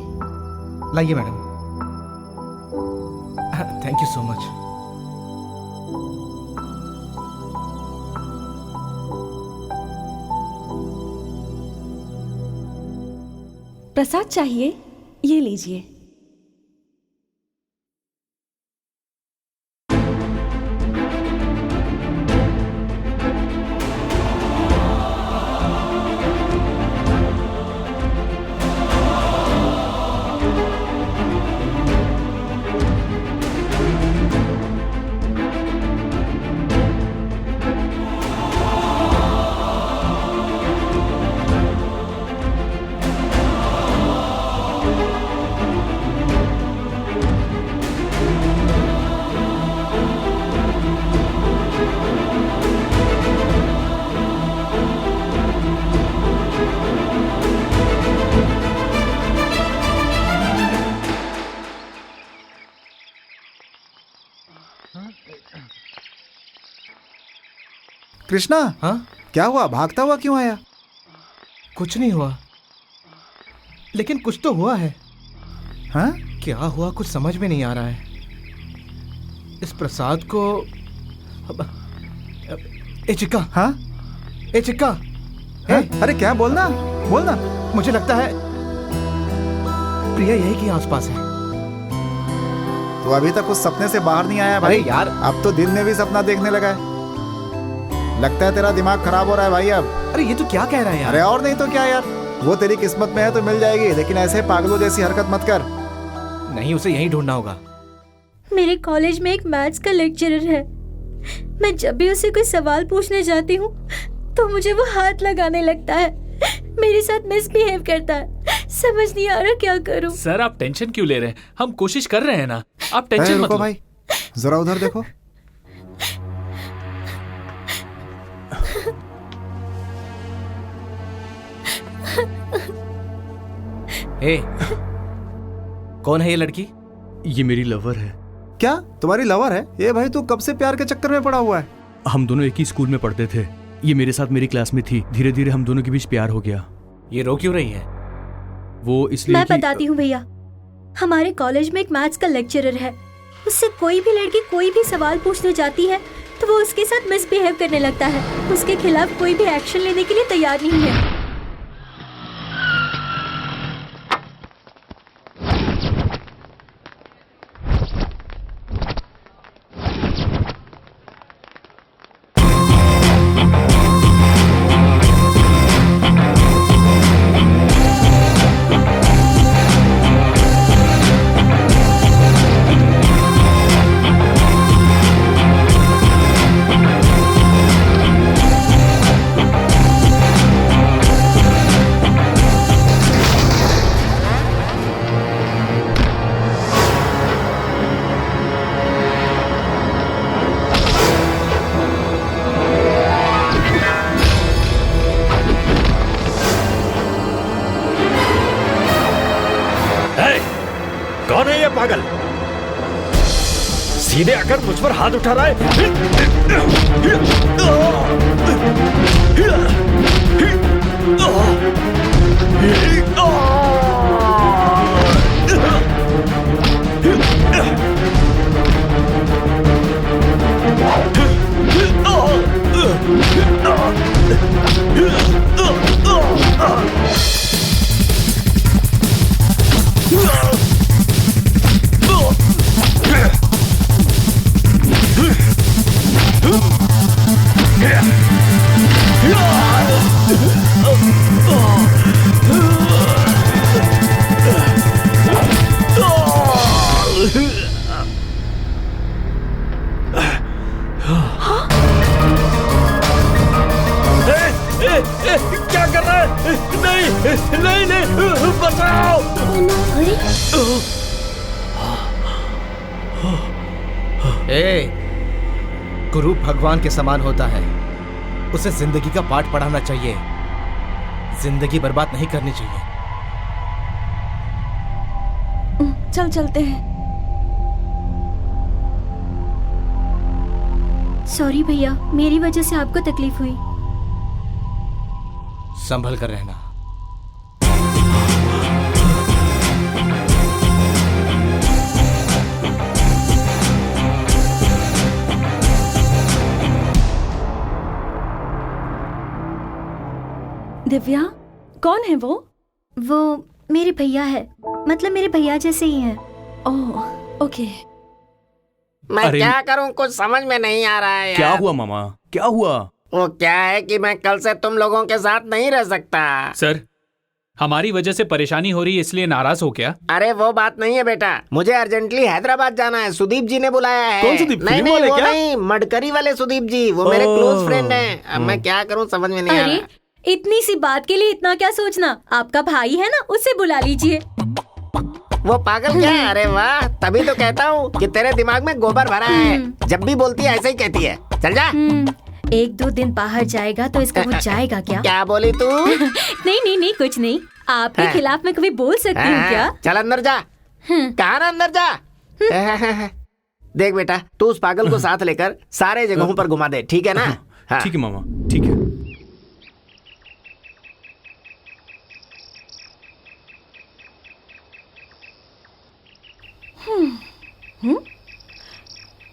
लाइए madam. Thank you so much. प्रसाद चाहिए? ये लीजिए। कृष्णा, हाँ? क्या हुआ? भागता हुआ क्यों आया? कुछ नहीं हुआ, लेकिन कुछ तो हुआ है। हाँ? क्या हुआ कुछ समझ में नहीं आ रहा है। इस प्रसाद को ए चिक्का, हाँ? ए चिक्का, हाँ? अरे क्या, बोलना बोलना। मुझे लगता है प्रिया यही के आसपास है। तो अभी तक उस सपने से बाहर नहीं आया भाई। अरे यार, अब तो दिन में भी सपना देखने लगा है। लगता है तेरा दिमाग खराब हो रहा है भाई अब। अरे ये तो क्या कह रहा है यार। अरे और नहीं तो क्या यार, वो तेरी किस्मत में है तो मिल जाएगी, लेकिन ऐसे पागलों जैसी हरकत मत कर। नहीं, उसे यहीं ढूंढना होगा। मेरे कॉलेज में एक मैथ्स का लेक्चरर है। मैं जब भी उसे कोई सवाल पूछने जाती हूँ तो मुझे वो हाथ लगाने लगता है, मेरे साथ मिसबिहेव करता है। समझ नहीं आ रहा क्या करूँ। सर आप टेंशन क्यों ले रहे हैं? हम कोशिश कर रहे हैं ना, आप टेंशन मत रुको लो। भाई, जरा उधर देखो। ए, कौन है ये लड़की? ये मेरी लवर है। क्या तुम्हारी लवर है? ये भाई तू कब से प्यार के चक्कर में पड़ा हुआ है? हम दोनों एक ही स्कूल में पढ़ते थे। ये मेरे साथ मेरी क्लास में थी। धीरे धीरे हम दोनों के बीच प्यार हो गया। ये रो क्यों रही है? वो इसलिए मैं कि... बताती हूँ भैया। हमारे कॉलेज में एक मैथ्स का लेक्चरर है। उससे कोई भी लड़की कोई भी सवाल पूछने जाती है तो वो उसके साथ मिसबिहेव करने लगता है। उसके खिलाफ कोई भी एक्शन लेने के लिए तैयार नहीं है। कौन है ये पागल? सीधे आकर मुझ पर हाथ उठा रहा है। क्या कर रहा है? नहीं नहीं नहीं, बचाओ! गुरु भगवान के समान होता है। उसे जिंदगी का पाठ पढ़ाना चाहिए, जिंदगी बर्बाद नहीं करनी चाहिए। चल चलते हैं। सॉरी भैया, मेरी वजह से आपको तकलीफ हुई। संभल कर रहना। दिव्या, कौन है वो? वो मेरे भैया है, मतलब मेरे भैया जैसे ही हैं। ओह, ओके। मैं क्या करूं, कुछ समझ में नहीं आ रहा है यार। क्या हुआ मामा, क्या हुआ? वो क्या है कि मैं कल से तुम लोगों के साथ नहीं रह सकता। सर, हमारी वजह से परेशानी हो रही है इसलिए नाराज हो क्या? अरे वो बात नहीं है बेटा, मुझे अर्जेंटली हैदराबाद जाना है। सुदीप जी ने बुलाया है। कौन सुदीप? नहीं फिल्म नहीं, वाले वो क्या? नहीं, मडकरी वाले सुदीप जी, वो मेरे क्लोज फ्रेंड हैं। अब मैं क्या करूं, समझ में नहीं आ अरे रहा। इतनी सी बात के लिए इतना क्या सोचना, आपका भाई है ना, उससे बुला लीजिए। वो पागल क्या है? अरे वाह, तभी तो कहता हूँ कि तेरे दिमाग में गोबर भरा है। जब भी बोलती है ऐसे ही कहती है। चल जा। 1-2 दिन बाहर जाएगा तो इसका कुछ जाएगा क्या? क्या बोली तू? नहीं नहीं नहीं, कुछ नहीं। आपके खिलाफ मैं कभी बोल सकती हूँ क्या? चल अंदर जा। कहाँ ना अंदर जा। देख बेटा, तू उस पागल को साथ लेकर सारे जगहों पर घुमा दे, ठीक है ना? हाँ। ठीक है मामा, ठीक है।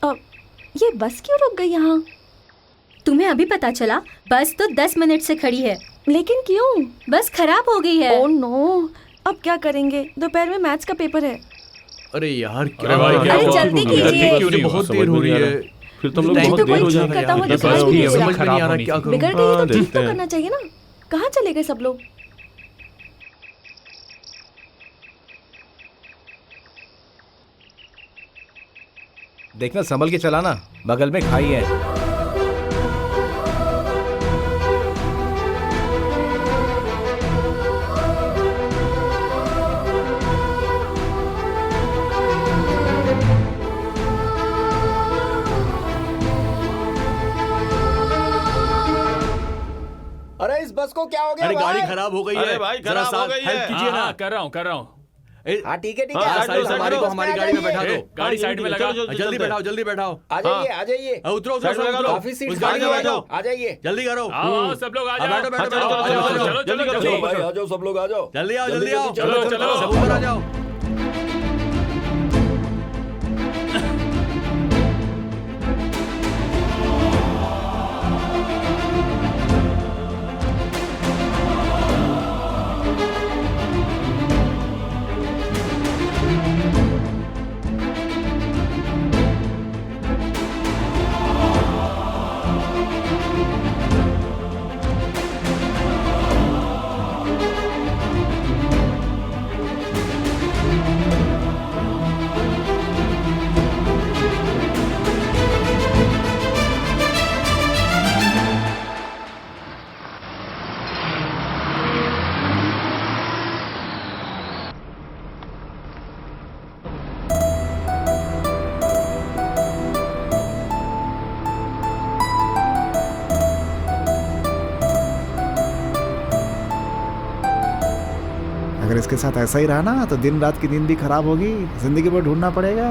अब ये बस क्यों रुक गई यहाँ? तुम्हें अभी पता चला? बस तो 10 मिनट से खड़ी है। लेकिन क्यों? बस खराब हो गई है। ओह नो, अब क्या करेंगे? दोपहर में मैथ्स का पेपर है। अरे यार क्या अरे भाई, क्या अरे हुआ? जल्दी यार, कीजिए। क्यों नहीं बहुत हुआ? देर हो रही है। फिर तुम लोग टाइम बहुत तो देर कोई हो ठीक जाएगा करता हुआ यार। दिखाई नहीं दे रहा। समझ में नहीं आ रहा क्या करूं। बिगड़ गई है तो ठीक देखते तो हैं। करना चाहिए ना। कहाँ चले गए सब लोग? देखना संभल के चलाना, बगल में खाई है। अरे इस बस को क्या हो गया अरे गाड़ी भाई? खराब हो गई अरे है। भाई, जरा खराब सा हो गई है। हेल्प कीजिए ना। हाँ, कर रहा हूँ। हाँ ठीक है हाँ, आप साइड लोग साइड हमारी करो, को हमारी गाड़ी में बैठा दो। गाड़ी साइड में लगा। जल्दी बैठाओ, जल्दी बैठाओ। आ जाइए आ जाइए। उतरो, साइड में लगा लो। काफी सीट उस गाड़ी में बैठो। आ जाइए। जल्दी करो। आओ सब लोग आ जाओ। बैठो, बैठो, चलो, बैठो, चलो, बैठो, चलो, बैठो, चलो, जल्दी चलो, करो। चलो। आ जाओ सब लोग आ जाओ। जल्दी आओ, जल्दी, जल्दी आओ। चलो, चलो। सब ऊपर आ जाओ। अगर इसके साथ ऐसा ही रहा ना तो दिन रात की नींद भी खराब होगी। जिंदगी भर ढूंढना पड़ेगा।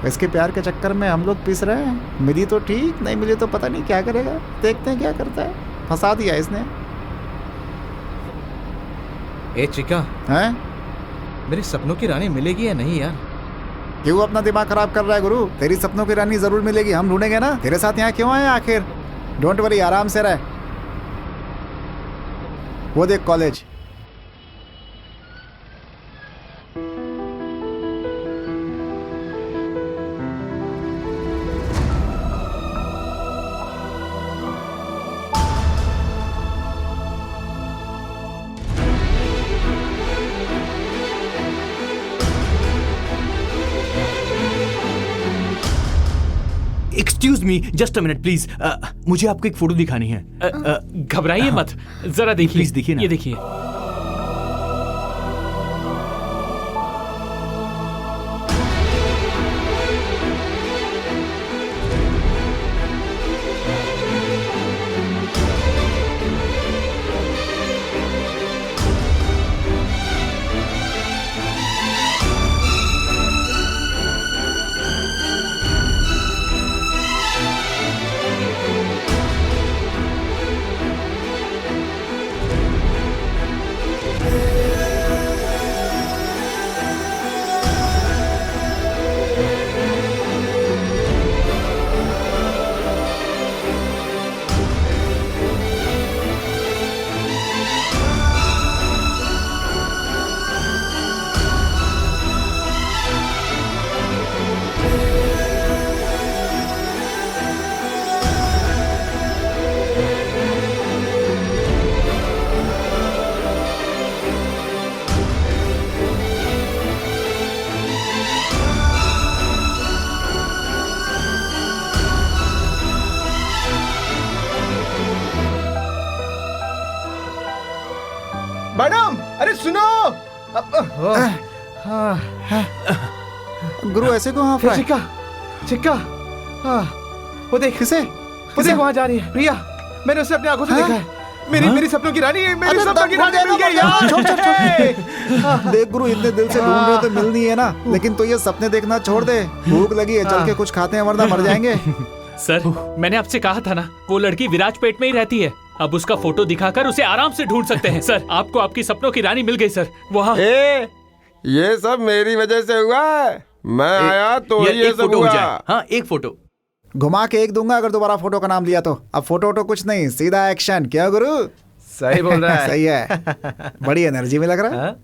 इसके प्यार के चक्कर में हम लोग पिस रहे हैं। मिली तो ठीक, नहीं मिली तो पता नहीं क्या करेगा। देखते हैं क्या करता है। फंसा दिया इसने। ए चिका, हैं? मेरे सपनों की रानी मिलेगी या नहीं यार? क्यों अपना दिमाग खराब कर रहा है गुरु? तेरी सपनों की रानी जरूर मिलेगी। हम ढूंढेंगे ना। तेरे साथ यहाँ क्यों आए आखिर? डोंट वरी, आराम से रह। वो देख college. Excuse me, just a minute please. मुझे आपको एक फोटो दिखानी है। घबराइए मत, जरा देखिए। प्लीज देखिए ना। ये देखिए। मैडम, अरे सुनो। गुरु ऐसे क्यों हाफ रहा है? चिक्का, चिक्का, वो देख किसे? वो देख वहाँ जा रही है प्रिया। मैंने उसे अपनी आंखों से देखा है। मेरी सपनों की रानी, मेरी सपनों की रानी मिल गई यार। छोड़, छोड़, छोड़। देख गुरु, इतने दिल से ढूंढ रहे हो तो मिलनी है ना। लेकिन तो ये सपने देखना छोड़ दे। भूख लगी है, चल के कुछ खाते हैं वरना मर जाएंगे। सर मैंने आपसे कहा था ना, वो लड़की विराजपेट में ही रहती है। अब उसका फोटो दिखाकर उसे आराम से ढूंढ सकते हैं। सर आपको आपकी सपनों की रानी मिल गई सर। वहाँ ये सब मेरी वजह से हुआ है। मैं आया तो यार, ये एक सब फोटो हो हुआ। जाए। हाँ, एक फोटो घुमा के एक दूंगा अगर दोबारा फोटो का नाम लिया तो। अब फोटो वोटो कुछ नहीं, सीधा एक्शन। क्या गुरु? सही बोल रहा है। सही है, बड़ी एनर्जी में लग रहा है।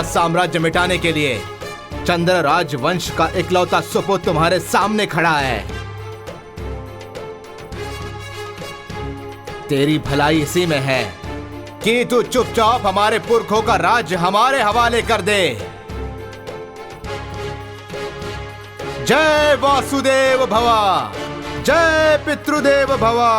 साम्राज्य मिटाने के लिए चंद्र राजवंश का इकलौता सुपुत्र तुम्हारे सामने खड़ा है। तेरी भलाई इसी में है कि तू चुपचाप हमारे पुरखों का राज्य हमारे हवाले कर दे। जय वासुदेव भवा, जय पितृदेव भवा।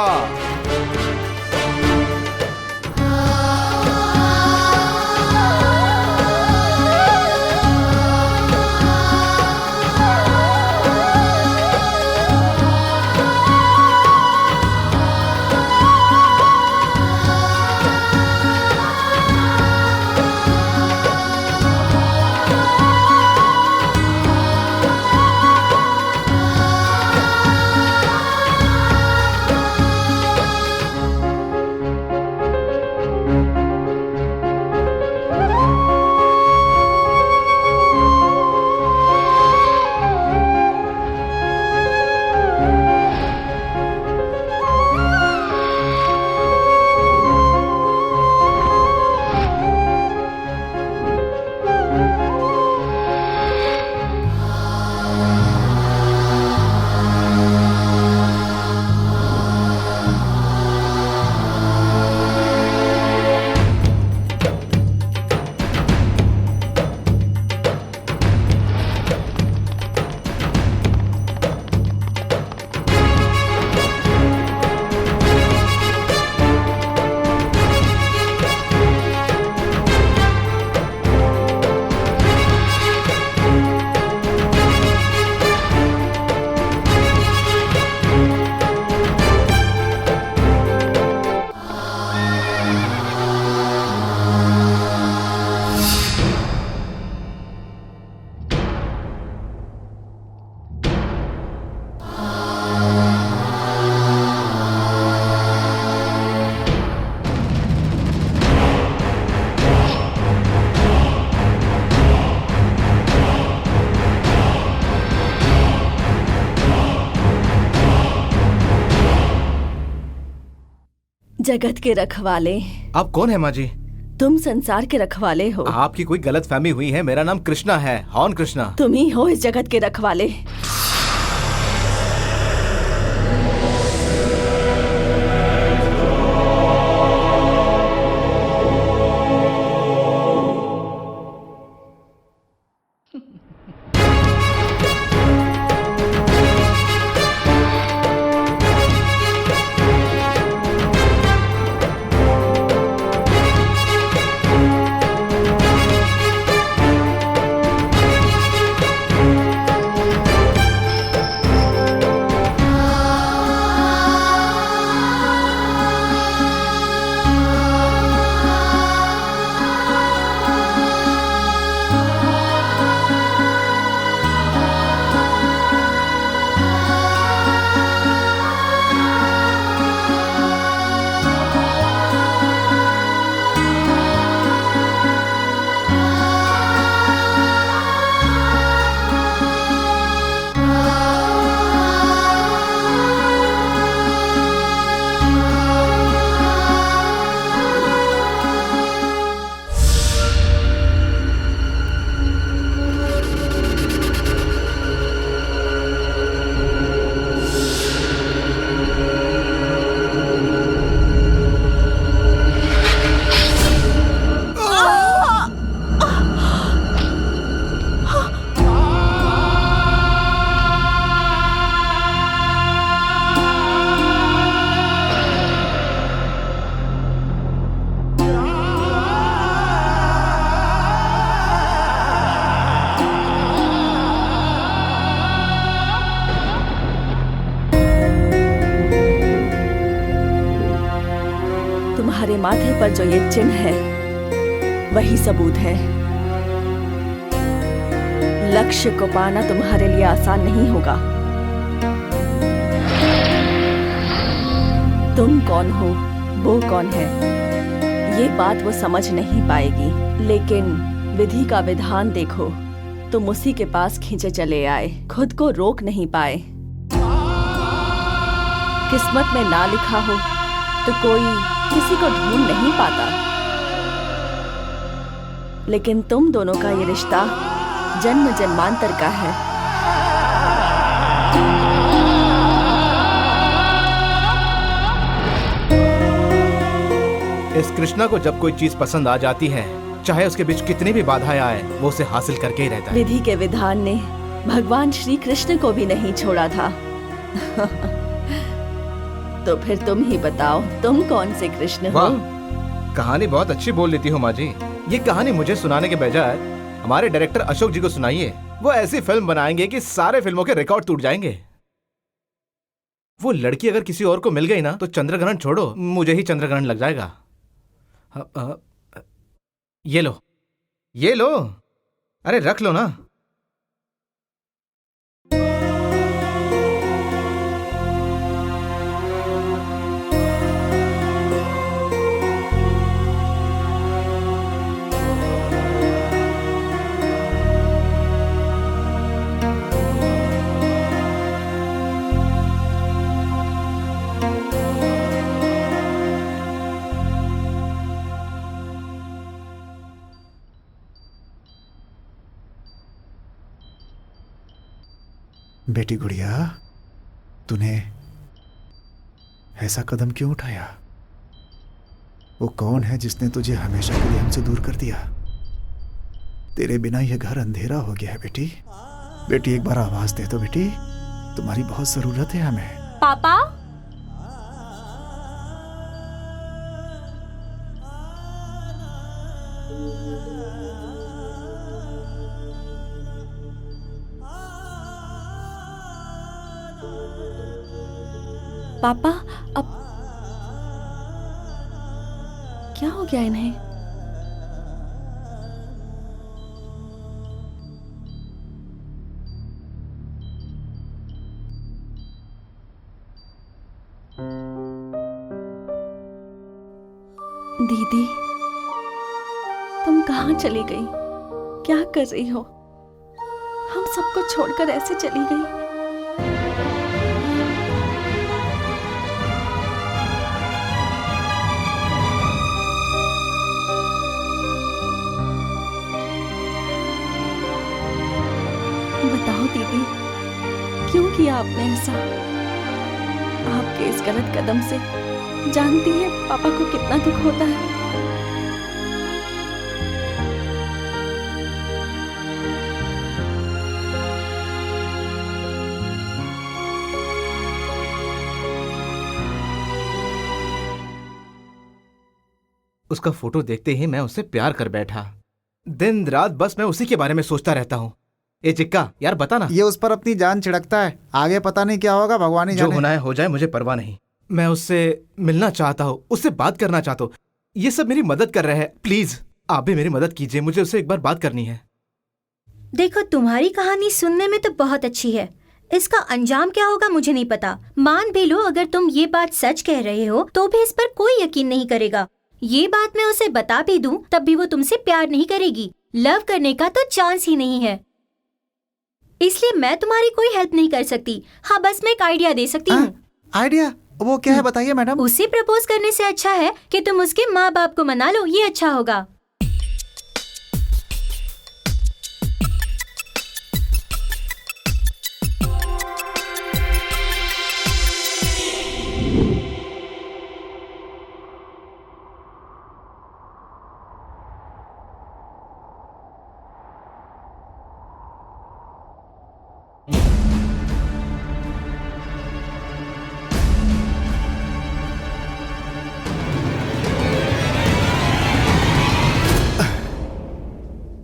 जगत के रखवाले। आप कौन है माँ जी? तुम संसार के रखवाले हो। आपकी कोई गलत फहमी हुई है। मेरा नाम कृष्णा है, हॉर्न कृष्णा। तुम ही हो इस जगत के रखवाले। तुम्हारे माथे पर जो ये चिन्ह है वही सबूत है। लक्ष्य को पाना तुम्हारे लिए आसान नहीं होगा। तुम कौन हो, वो कौन है, ये बात वो समझ नहीं पाएगी। लेकिन विधि का विधान देखो, तुम उसी के पास खींचे चले आए, खुद को रोक नहीं पाए। किस्मत में ना लिखा हो तो कोई किसी को ढूंढ नहीं पाता, लेकिन तुम दोनों का ये रिश्ता जन्म जन्मांतर का है। इस कृष्णा को जब कोई चीज पसंद आ जाती है, चाहे उसके बीच कितनी भी बाधाएं आए, वो उसे हासिल करके ही रहता है। विधि के विधान ने भगवान श्री कृष्ण को भी नहीं छोड़ा था। तो फिर तुम ही बताओ, तुम कौन से कृष्ण हो? कहानी बहुत अच्छी बोल लेती हो माँ जी। ये कहानी मुझे सुनाने के बजाय हमारे डायरेक्टर अशोक जी को सुनाइए। वो ऐसी फिल्म बनाएंगे कि सारे फिल्मों के रिकॉर्ड टूट जाएंगे। वो लड़की अगर किसी और को मिल गई ना तो चंद्रग्रहण छोड़ो, मुझे ही चंद्रग्रहण लग जाएगा। ये लो, ये लो, अरे रख लो ना। बेटी गुड़िया, तूने ऐसा कदम क्यों उठाया? वो कौन है जिसने तुझे हमेशा के लिए हमसे दूर कर दिया? तेरे बिना यह घर अंधेरा हो गया है बेटी। बेटी एक बार आवाज दे दो बेटी, तुम्हारी बहुत जरूरत है हमें। पापा, पापा, अब क्या हो गया इन्हें? दीदी, तुम कहाँ चली गई? क्या कर रही हो? हम सबको छोड़कर ऐसे चली गई। बताओ दीदी, क्यों किया आपने ऐसा? आपके इस गलत कदम से जानती है पापा को कितना दुख होता है। उसका फोटो देखते ही मैं उससे प्यार कर बैठा। दिन रात बस मैं उसी के बारे में सोचता रहता हूँ। ए चिक्का, यार बता ना। ये उस पर अपनी जान छिड़कता है, आगे पता नहीं क्या होगा, भगवान ही जो जाने। होना है हो जाए, मुझे परवाह नहीं। मैं उससे मिलना चाहता हूँ, उससे बात करना चाहता हूँ। ये सब मेरी मदद कर रहे हैं। प्लीज आप भी मेरी मदद कीजिए, मुझे उससे एक बार बात करनी है। देखो, तुम्हारी कहानी सुनने में तो बहुत अच्छी है, इसका अंजाम क्या होगा मुझे नहीं पता। मान भी लो अगर तुम ये बात सच कह रहे हो तो भी इस पर कोई यकीन नहीं करेगा। ये बात मैं उसे बता भी दूं तब भी वो तुमसे प्यार नहीं करेगी। लव करने का तो चांस ही नहीं है, इसलिए मैं तुम्हारी कोई हेल्प नहीं कर सकती। हाँ, बस मैं एक आइडिया दे सकती हूँ। आइडिया? वो क्या है बताइए मैडम। उसे प्रपोज करने से अच्छा है कि तुम उसके माँ बाप को मना लो, ये अच्छा होगा।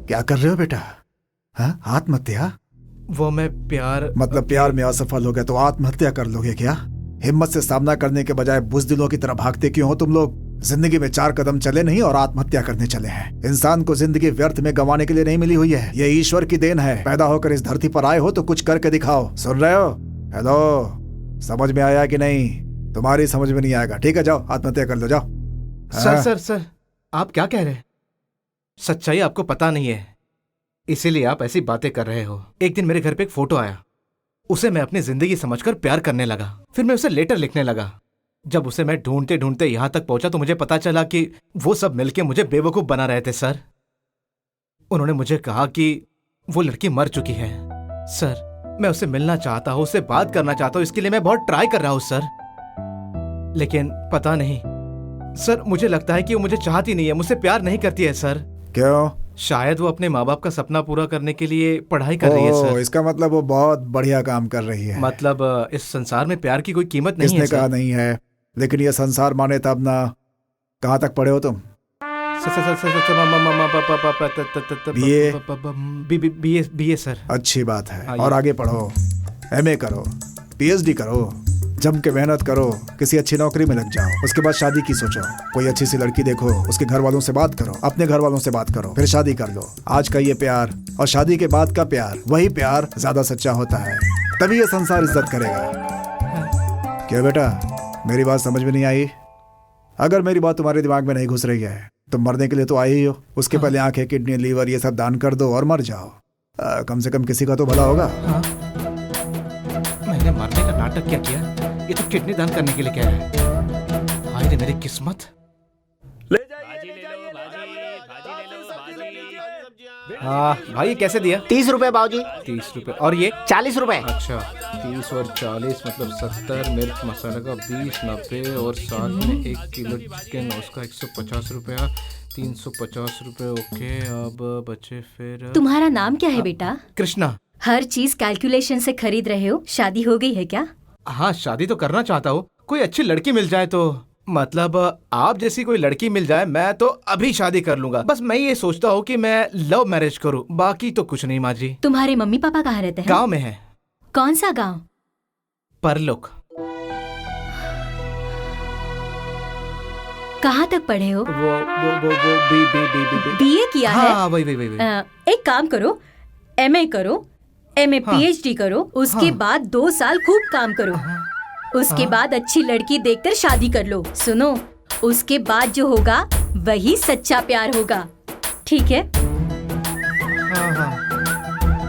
क्या कर रहे हो बेटा? हाँ, आत्महत्या? वो मैं प्यार मतलब प्यार में असफल हो गए तो आत्महत्या कर लोगे क्या? हिम्मत से सामना करने के बजाय बुज़दिलों की तरह भागते क्यों हो तुम लोग? जिंदगी में 4 कदम चले नहीं और आत्महत्या करने चले हैं। इंसान को जिंदगी व्यर्थ में गंवाने के लिए नहीं मिली हुई है, ये ईश्वर की देन है। पैदा होकर इस धरती पर आए हो तो कुछ करके दिखाओ। सुन रहे हो? हेलो, समझ में आया कि नहीं? तुम्हारी समझ में नहीं आएगा। ठीक है, जाओ आत्महत्या कर लो, जाओ। सर आप क्या कह रहे हैं? सच्चाई आपको पता नहीं है, इसीलिए आप ऐसी बातें कर रहे हो। एक दिन मेरे घर पे एक फोटो आया, उसे मैं अपनी जिंदगी समझकर प्यार करने लगा। फिर मैं उसे लेटर लिखने लगा। जब उसे मैं ढूंढते ढूंढते यहाँ तक पहुंचा तो मुझे पता चला कि वो सब मिलके मुझे बेवकूफ बना रहे थे। सर, उन्होंने मुझे कहा कि वो लड़की मर चुकी है। सर, मैं उससे मिलना चाहता हूँ, उससे बात करना चाहता हूँ, इसके लिए मैं बहुत ट्राई कर रहा हूँ सर, लेकिन पता नहीं सर, मुझे लगता है कि वो मुझे चाहती नहीं है, मुझसे प्यार नहीं करती है सर। क्यों? शायद वो अपने माँ बाप का सपना पूरा करने के लिए पढ़ाई कर रही है सर। इसका मतलब वो बहुत बढ़िया काम कर रही है। मतलब इस संसार में प्यार की कोई कीमत नहीं है। किसने कहा नहीं है? लेकिन ये संसार माने तब ना। कहाँ तक पढ़े हो तुम? BA sir. अच्छी बात है, और आगे पढ़ो, MA करो, PhD करो, जम के मेहनत करो, किसी अच्छी नौकरी में लग जाओ। उसके बाद शादी की सोचो, कोई अच्छी सी लड़की देखो, उसके घर वालों से बात करो, अपने घर वालों से बात करो, फिर शादी कर लो। आज का ये प्यार और शादी के बाद का प्यार, वही प्यार ज्यादा सच्चा होता है, तभी ये संसार इज्जत करेगा। क्यों बेटा, मेरी बात समझ में नहीं आई? अगर मेरी बात तुम्हारे दिमाग में नहीं घुस रही है, तुम मरने के लिए तो आए ही हो। उसके पहले आंखें, किडनी, लीवर ये सब दान कर दो और मर जाओ। कम से कम किसी का तो भला होगा। मैंने मरने का नाटक क्या किया? ये तो किडनी दान करने के लिए कह रहा है। हाय रे मेरी किस्मत। हाँ भाई, कैसे दिया? 30 रुपए बाबूजी। 30 रुपए। और ये 40 रुपए। अच्छा, 30 और 40 मतलब 70। मिर्च मसाला का 20, 90 और साथ में 1 किलो चिकन, उसका 150 रुपया, 350 रुपए। ओके, अब बचे फिर। तुम्हारा नाम क्या है बेटा? कृष्णा। हर चीज कैलकुलेशन से खरीद रहे हो। शादी हो गई है क्या? हाँ, शादी तो करना चाहता हूँ, कोई अच्छी लड़की मिल जाए तो। मतलब आप जैसी कोई लड़की मिल जाए, मैं तो अभी शादी कर लूंगा। बस मैं ये सोचता हूँ कि मैं लव मैरिज करूँ, बाकी तो कुछ नहीं माँ जी। तुम्हारे मम्मी पापा कहाँ रहते हैं? गांव में है। कौन सा गांव? परलोक। कहाँ तक पढ़े हो? वो बीए किया है? हाँ, वही। एक काम करो, MA करो, MA PhD करो, उसके बाद 2 साल खूब काम करो, उसके बाद अच्छी लड़की देखकर शादी कर लो। सुनो, उसके बाद जो होगा वही सच्चा प्यार होगा, ठीक है? हाँ।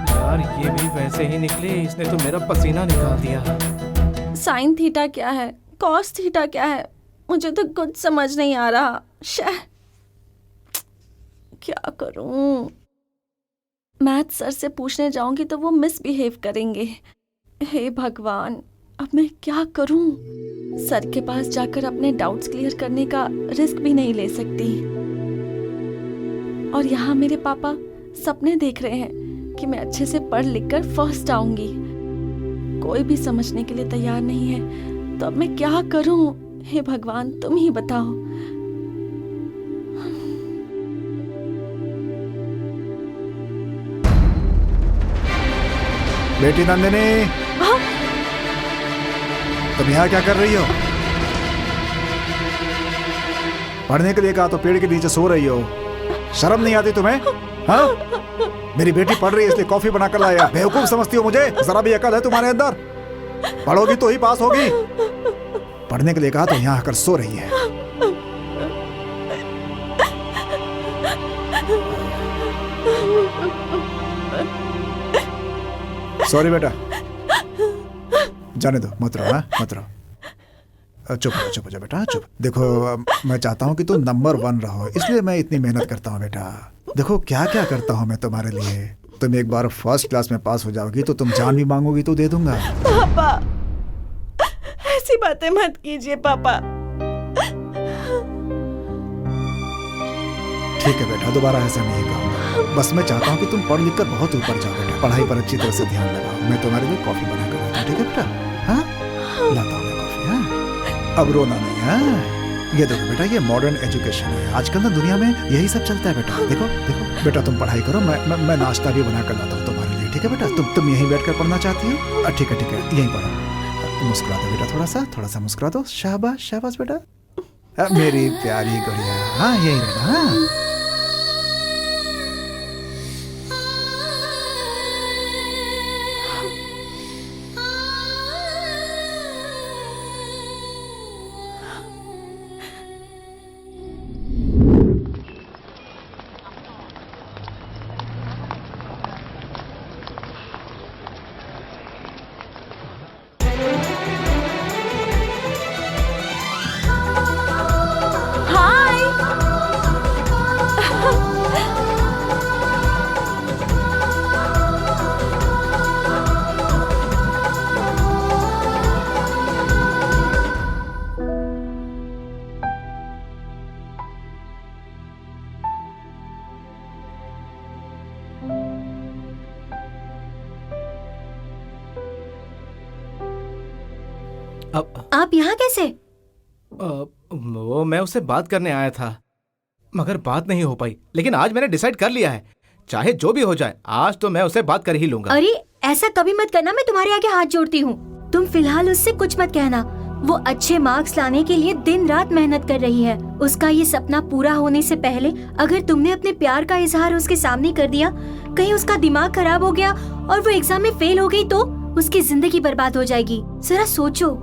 यार ये भी वैसे ही निकले, इसने तो मेरा पसीना निकाल दिया। साइन थीटा क्या है, कॉस थीटा क्या है, मुझे तो कुछ समझ नहीं आ रहा। क्या करूं? मैथ सर से पूछने जाऊंगी तो वो मिसबिहेव करेंगे। हे भगवान, अब मैं क्या करूं? सर के पास जाकर अपने डाउट्स क्लियर करने का रिस्क भी नहीं ले सकती। और यहाँ मेरे पापा सपने देख रहे हैं कि मैं अच्छे से पढ़ लिख कर फर्स्ट आऊंगी। कोई भी समझने के लिए तैयार नहीं है, तो अब मैं क्या करूं? हे भगवान, तुम ही बताओ। बेटी नंदिनी, तुम यहाँ क्या कर रही हो? पढ़ने के लिए कहा तो पेड़ के नीचे सो रही हो। शर्म नहीं आती तुम्हें? हाँ? मेरी बेटी पढ़ रही है इसलिए कॉफी बनाकर लाया। बेवकूफ समझती हो मुझे? जरा भी अकल है तुम्हारे अंदर? पढ़ोगी तो ही पास होगी। पढ़ने के लिए कहा तो यहाँ आकर सो रही है। सॉरी बेटा, जाने दो, मत रहो, हाँ? मत रहो। चुप हो जा बेटा, चुप। देखो, मैं चाहता हूँ कि तुम नंबर 1 रहो, इसलिए मैं इतनी मेहनत करता हूँ बेटा। देखो क्या क्या करता हूँ मैं तुम्हारे लिए। तुम एक बार फर्स्ट क्लास में पास हो जाओगी तो तुम जान भी मांगोगी तो दे दूंगा। पापा, ऐसी बातें मत कीजिए पापा। ठीक है बेटा, दोबारा ऐसा नहीं कहूँगा। बस मैं चाहता हूँ कि तुम पढ़ लिख कर बहुत ऊपर जाओ बेटा। पढ़ाई पर अच्छी तरह से ध्यान लगाओ। मैं तुम्हारे लिए कॉफी बना कर लाता हूँ, ठीक है बेटा? हाँ, लाता हूँ मैं कॉफी। हाँ, अब रोना नहीं है। ये देखो बेटा, ये मॉडर्न एजुकेशन है। आजकल ना दुनिया में यही सब चलता है बेटा। देखो देखो बेटा, तुम पढ़ाई करो, मैं नाश्ता भी बना कर लाता हूँ तुम्हारे लिए, ठीक है बेटा? तुम यहीं बैठ कर पढ़ना चाहती हो? ठीक है, यहीं पढ़ो। मुस्कुरा दो बेटा, थोड़ा सा मुस्कुरा दो। शाबाश शाबाश बेटा, मेरी प्यारी गुड़िया। हाँ, यही रहना। हाँ, आप यहाँ कैसे? वो मैं उससे बात करने आया था, मगर बात नहीं हो पाई। लेकिन आज मैंने डिसाइड कर लिया है, चाहे जो भी हो जाए, आज तो मैं उससे बात कर ही लूंगा। अरे ऐसा कभी मत करना, मैं तुम्हारे आगे हाथ जोड़ती हूँ। तुम फिलहाल उससे कुछ मत कहना। वो अच्छे मार्क्स लाने के लिए दिन रात मेहनत कर रही है। उसका ये सपना पूरा होने से पहले अगर तुमने अपने प्यार का इजहार उसके सामने कर दिया, कहीं उसका दिमाग खराब हो गया और वो एग्जाम में फेल हो गई तो उसकी जिंदगी बर्बाद हो जाएगी। जरा सोचो।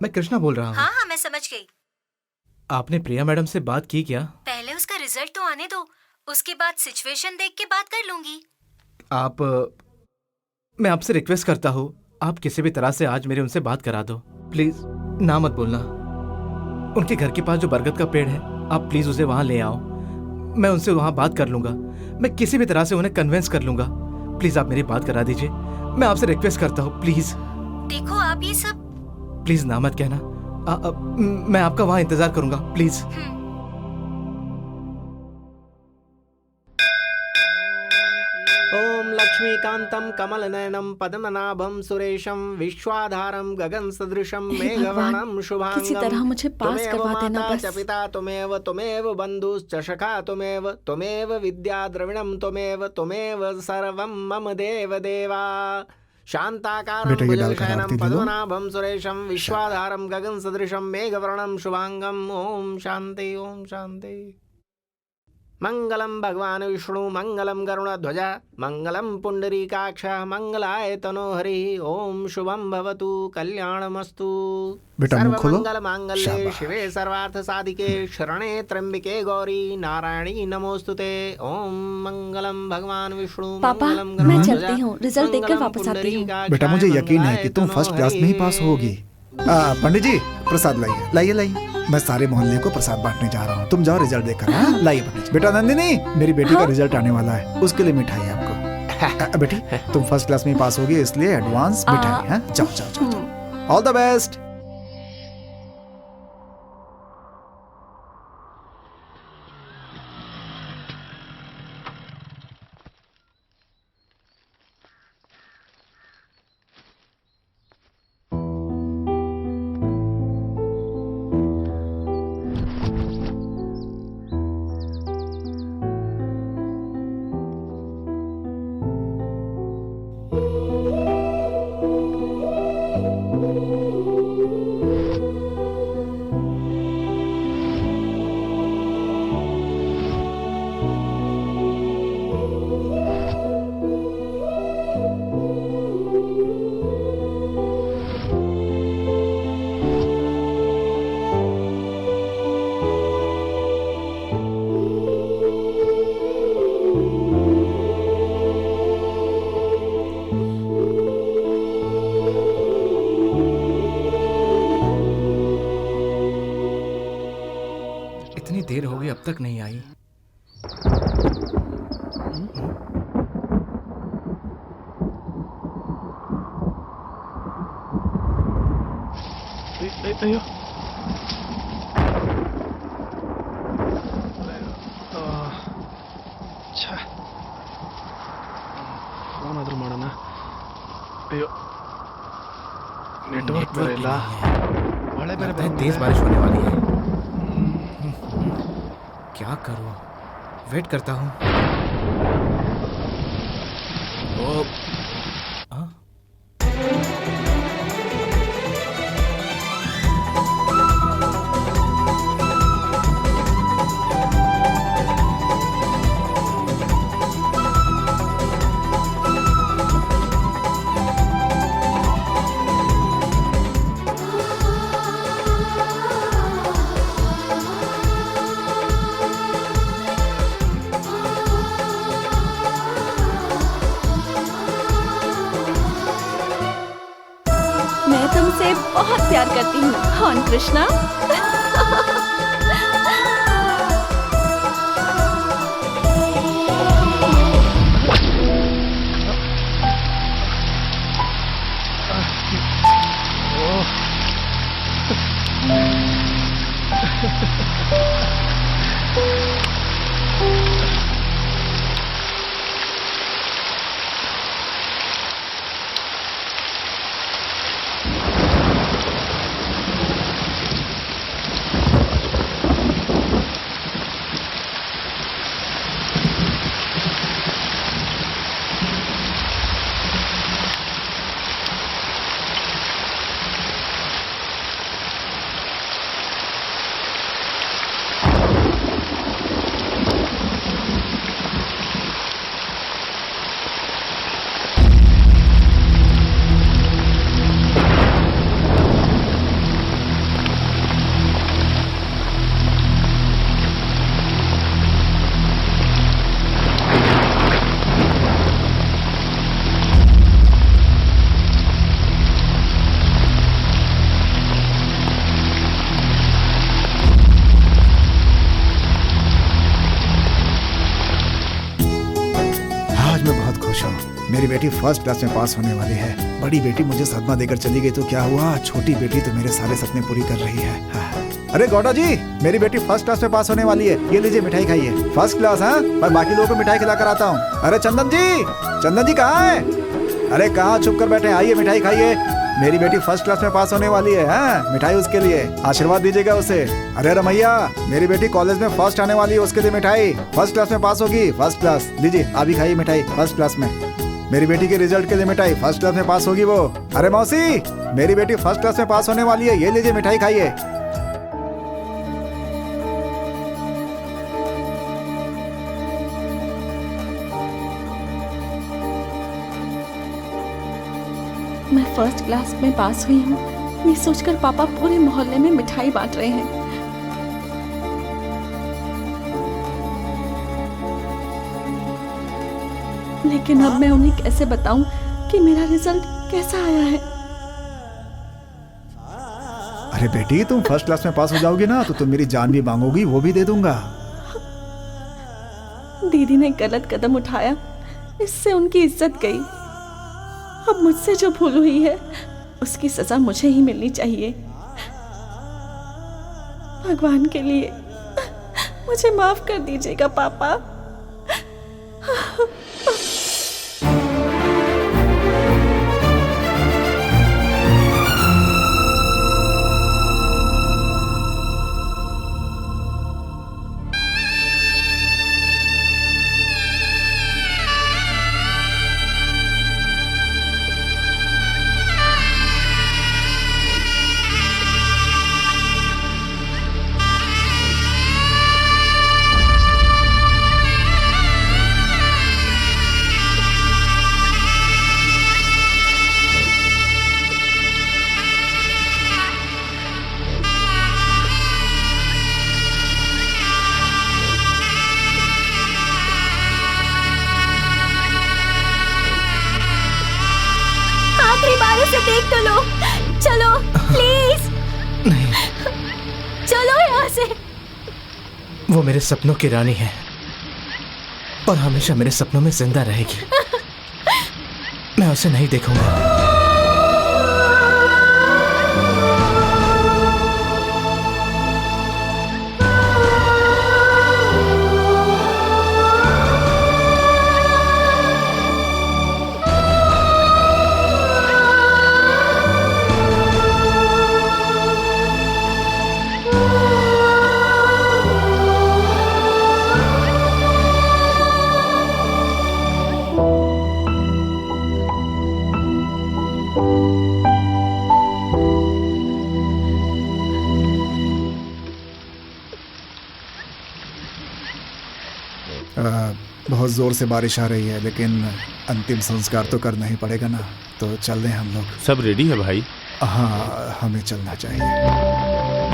मैं कृष्णा बोल रहा हूँ। हाँ हाँ मैं समझ गई। आपने प्रिया मैडम से बात की क्या? पहले उसका रिजल्ट तो आने दो, उसके बाद सिचुएशन देख के बात कर लूंगी। मैं आपसे रिक्वेस्ट करता हूँ, आप किसी भी तरह से आज मेरे उनसे बात करा दो प्लीज। ना मत बोलना। उनके घर के पास जो बरगद का पेड़ है, आप प्लीज उसे वहां ले आओ। मैं उनसे वहां बात कर लूंगा। मैं किसी भी तरह से उन्हें कन्विंस कर लूंगा। प्लीज आप मेरी बात करा दीजिए। मैं आपसे रिक्वेस्ट करता हूँ प्लीज। देखो आप ये सब प्लीज ना मत कहना। मैं आपका वहां इंतजार करूंगा प्लीज। ओम लक्ष्मीकांतम कमलनयनम पद्मनाभम सुरेशम विश्वाधारम गगन सदृशम मेघवर्णम शुभांगम। किसी तरह मुझे पास करवा देना बस। च पिता तुमेव तुमेव बंधुश्च सखा तुमेव विद्या द्रविणम तुमेव सर्वं मम देव देवा। शांताकारं बेटा, ये डालकर भुजगशयनं आरती दे दो। पद्मनाभं सुरेशं विश्वाधारं गगन सदृशं मेघवर्णं शुभांगम। ओम शांति ओम शांति। मंगलम भगवान विष्णु मंगलम गरुड़ध्वज मंगलम पुंडरीकाक्ष मंगलाय तनोहरि। ओम शुभम भवतु कल्याणमस्तु। बेटा, मुंह खोलो। सर्वमंगल मांगल्ये शाबाश। शिवे सर्वार्थ साधिके शरणे त्र्यंबिके गौरी नारायणी नमोस्तुते। ओम मंगलम भगवान विष्णु पापा, मंगलम मैं गरुड़ध्वज, चलती हूँ, रिजल्ट देखकर मंगलम वापस आती हूँ। पुंडरीकाक्षाय बेटा, मुझे यकीन है कि तुम फर्स्ट क्लास में ही पास होगी। पंडित जी, प्रसाद लाइए लाइए लाइए। मैं सारे मोहल्ले को प्रसाद बांटने जा रहा हूँ। तुम जाओ रिजल्ट देखकर। हाँ, लाइए पंडित जी। बेटा नंदिनी, मेरी बेटी का रिजल्ट आने वाला है, उसके लिए मिठाई आपको। बेटी, तुम फर्स्ट क्लास में पास होगी, इसलिए एडवांस मिठाई है। जाओ जाओ जाओ। All the best. इतनी देर हो गई, अब तक नहीं आई। ಫೋನ್ ಆದ್ರೂ ಮಾಡೋಣ. ಅಯ್ಯೋ, ನೆಟ್ವರ್ಕ್ ಬೇರೆ ಇಲ್ಲ. ಮಳೆ ಬೇರೆ लगता है तेज बारिश होने वाली है। क्या करूं? वेट करता हूं। मैं तुमसे बहुत प्यार करती हूँ। हाँ कृष्णा। बेटी फर्स्ट क्लास में पास होने वाली है। बड़ी बेटी मुझे सदमा देकर चली गई तो क्या हुआ, छोटी बेटी तो मेरे सारे सपने पूरी कर रही है। अरे गौड़ा जी, मेरी बेटी फर्स्ट क्लास में पास होने वाली है, ये लीजिए मिठाई खाइए। First class? हाँ, मैं बाकी लोगों को मिठाई खिला कर आता हूँ। अरे चंदन जी कहाँ है? अरे कहाँ छुप कर बैठे, आइए मिठाई खाइए। मेरी बेटी फर्स्ट क्लास में पास होने वाली है। हाँ, मिठाई उसके लिए, आशीर्वाद दीजिएगा उसे। अरे रमैया, मेरी बेटी कॉलेज में फर्स्ट आने वाली है, उसके लिए मिठाई। फर्स्ट क्लास में पास होगी, फर्स्ट क्लास। लीजिए आप भी खाइए मिठाई, फर्स्ट क्लास में। मेरी बेटी के रिजल्ट के लिए मिठाई, फर्स्ट क्लास में पास होगी वो। अरे मौसी, मेरी बेटी फर्स्ट क्लास में पास होने वाली है, ये लीजिए मिठाई खाइए। मैं फर्स्ट क्लास में पास हुई हूँ, ये सोचकर पापा पूरे मोहल्ले में मिठाई बांट रहे हैं। लेकिन अब मैं उन्हें कैसे बताऊं कि मेरा रिजल्ट कैसा आया है? अरे बेटी, तुम फर्स्ट क्लास में पास हो जाओगी ना तो तुम मेरी जान भी मांगोगी, वो भी दे दूंगा। दीदी ने गलत कदम उठाया, इससे उनकी इज्जत गई। अब मुझसे जो भूल हुई है उसकी सजा मुझे ही मिलनी चाहिए। भगवान के लिए मुझे माफ कर दीजिएगा पापा। देख तो लो, चलो प्लीज। नहीं, चलो यहाँ से। वो मेरे सपनों की रानी है और हमेशा मेरे सपनों में जिंदा रहेगी। मैं उसे नहीं देखूंगा। बहुत जोर से बारिश आ रही है, लेकिन अंतिम संस्कार तो करना ही पड़ेगा ना, तो चल रहे हैं हम लोग। सब रेडी है भाई? हाँ, हमें चलना चाहिए।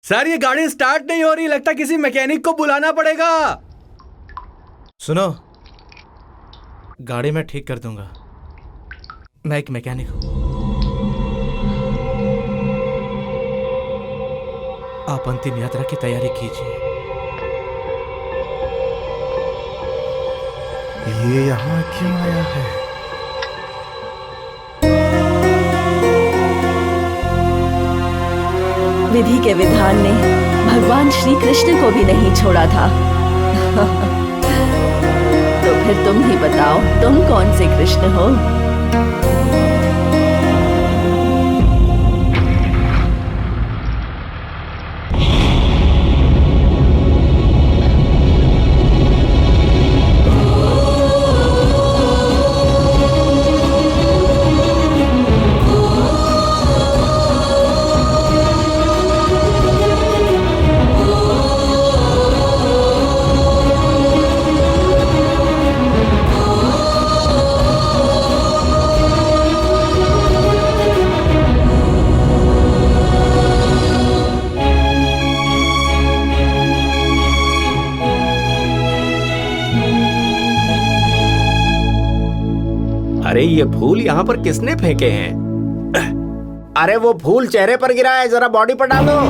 सर, ये गाड़ी स्टार्ट नहीं हो रही, लगता किसी मैकेनिक को बुलाना पड़ेगा। सुनो, गाड़ी मैं ठीक कर दूंगा, मैं एक मैकेनिक हूं। आप अंतिम यात्रा की तैयारी कीजिए। ये यहाँ क्यों आया है? विधि के विधान ने भगवान श्री कृष्ण को भी नहीं छोड़ा था। तो फिर तुम ही बताओ, तुम कौन से कृष्ण हो? ये फूल यहाँ पर किसने फेंके हैं? अरे वो फूल चेहरे पर गिरा है, जरा बॉडी पर डालो।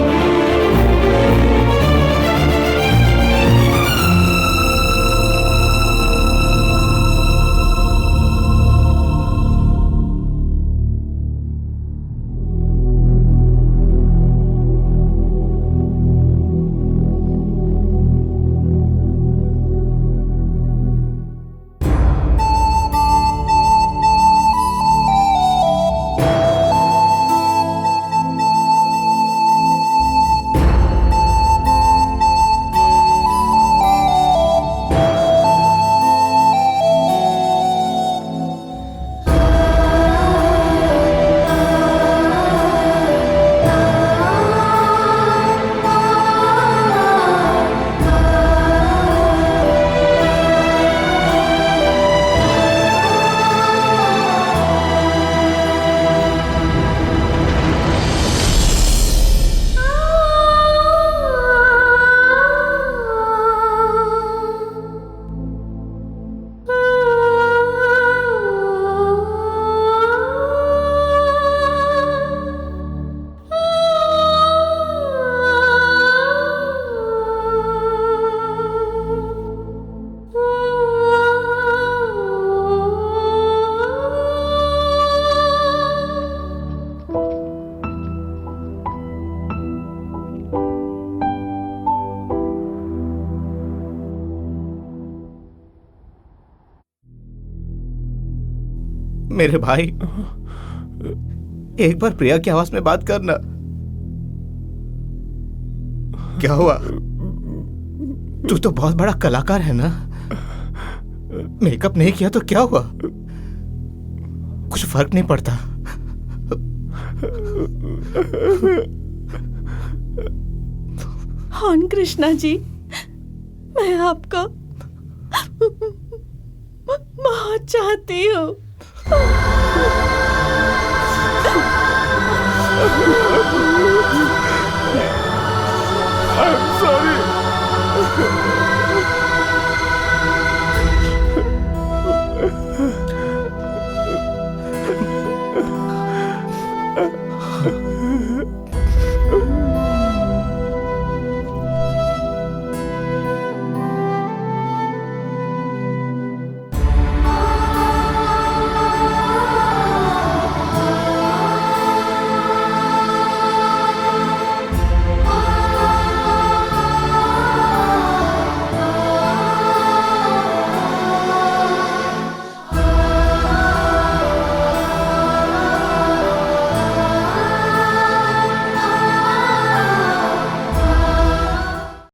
मेरे भाई, एक बार प्रिया की आवाज में बात करना। क्या हुआ? तू तो बहुत बड़ा कलाकार है ना? मेकअप नहीं किया तो क्या हुआ? कुछ फर्क नहीं पड़ता। हाँ कृष्णा जी, मैं आपको बहुत चाहती हूँ।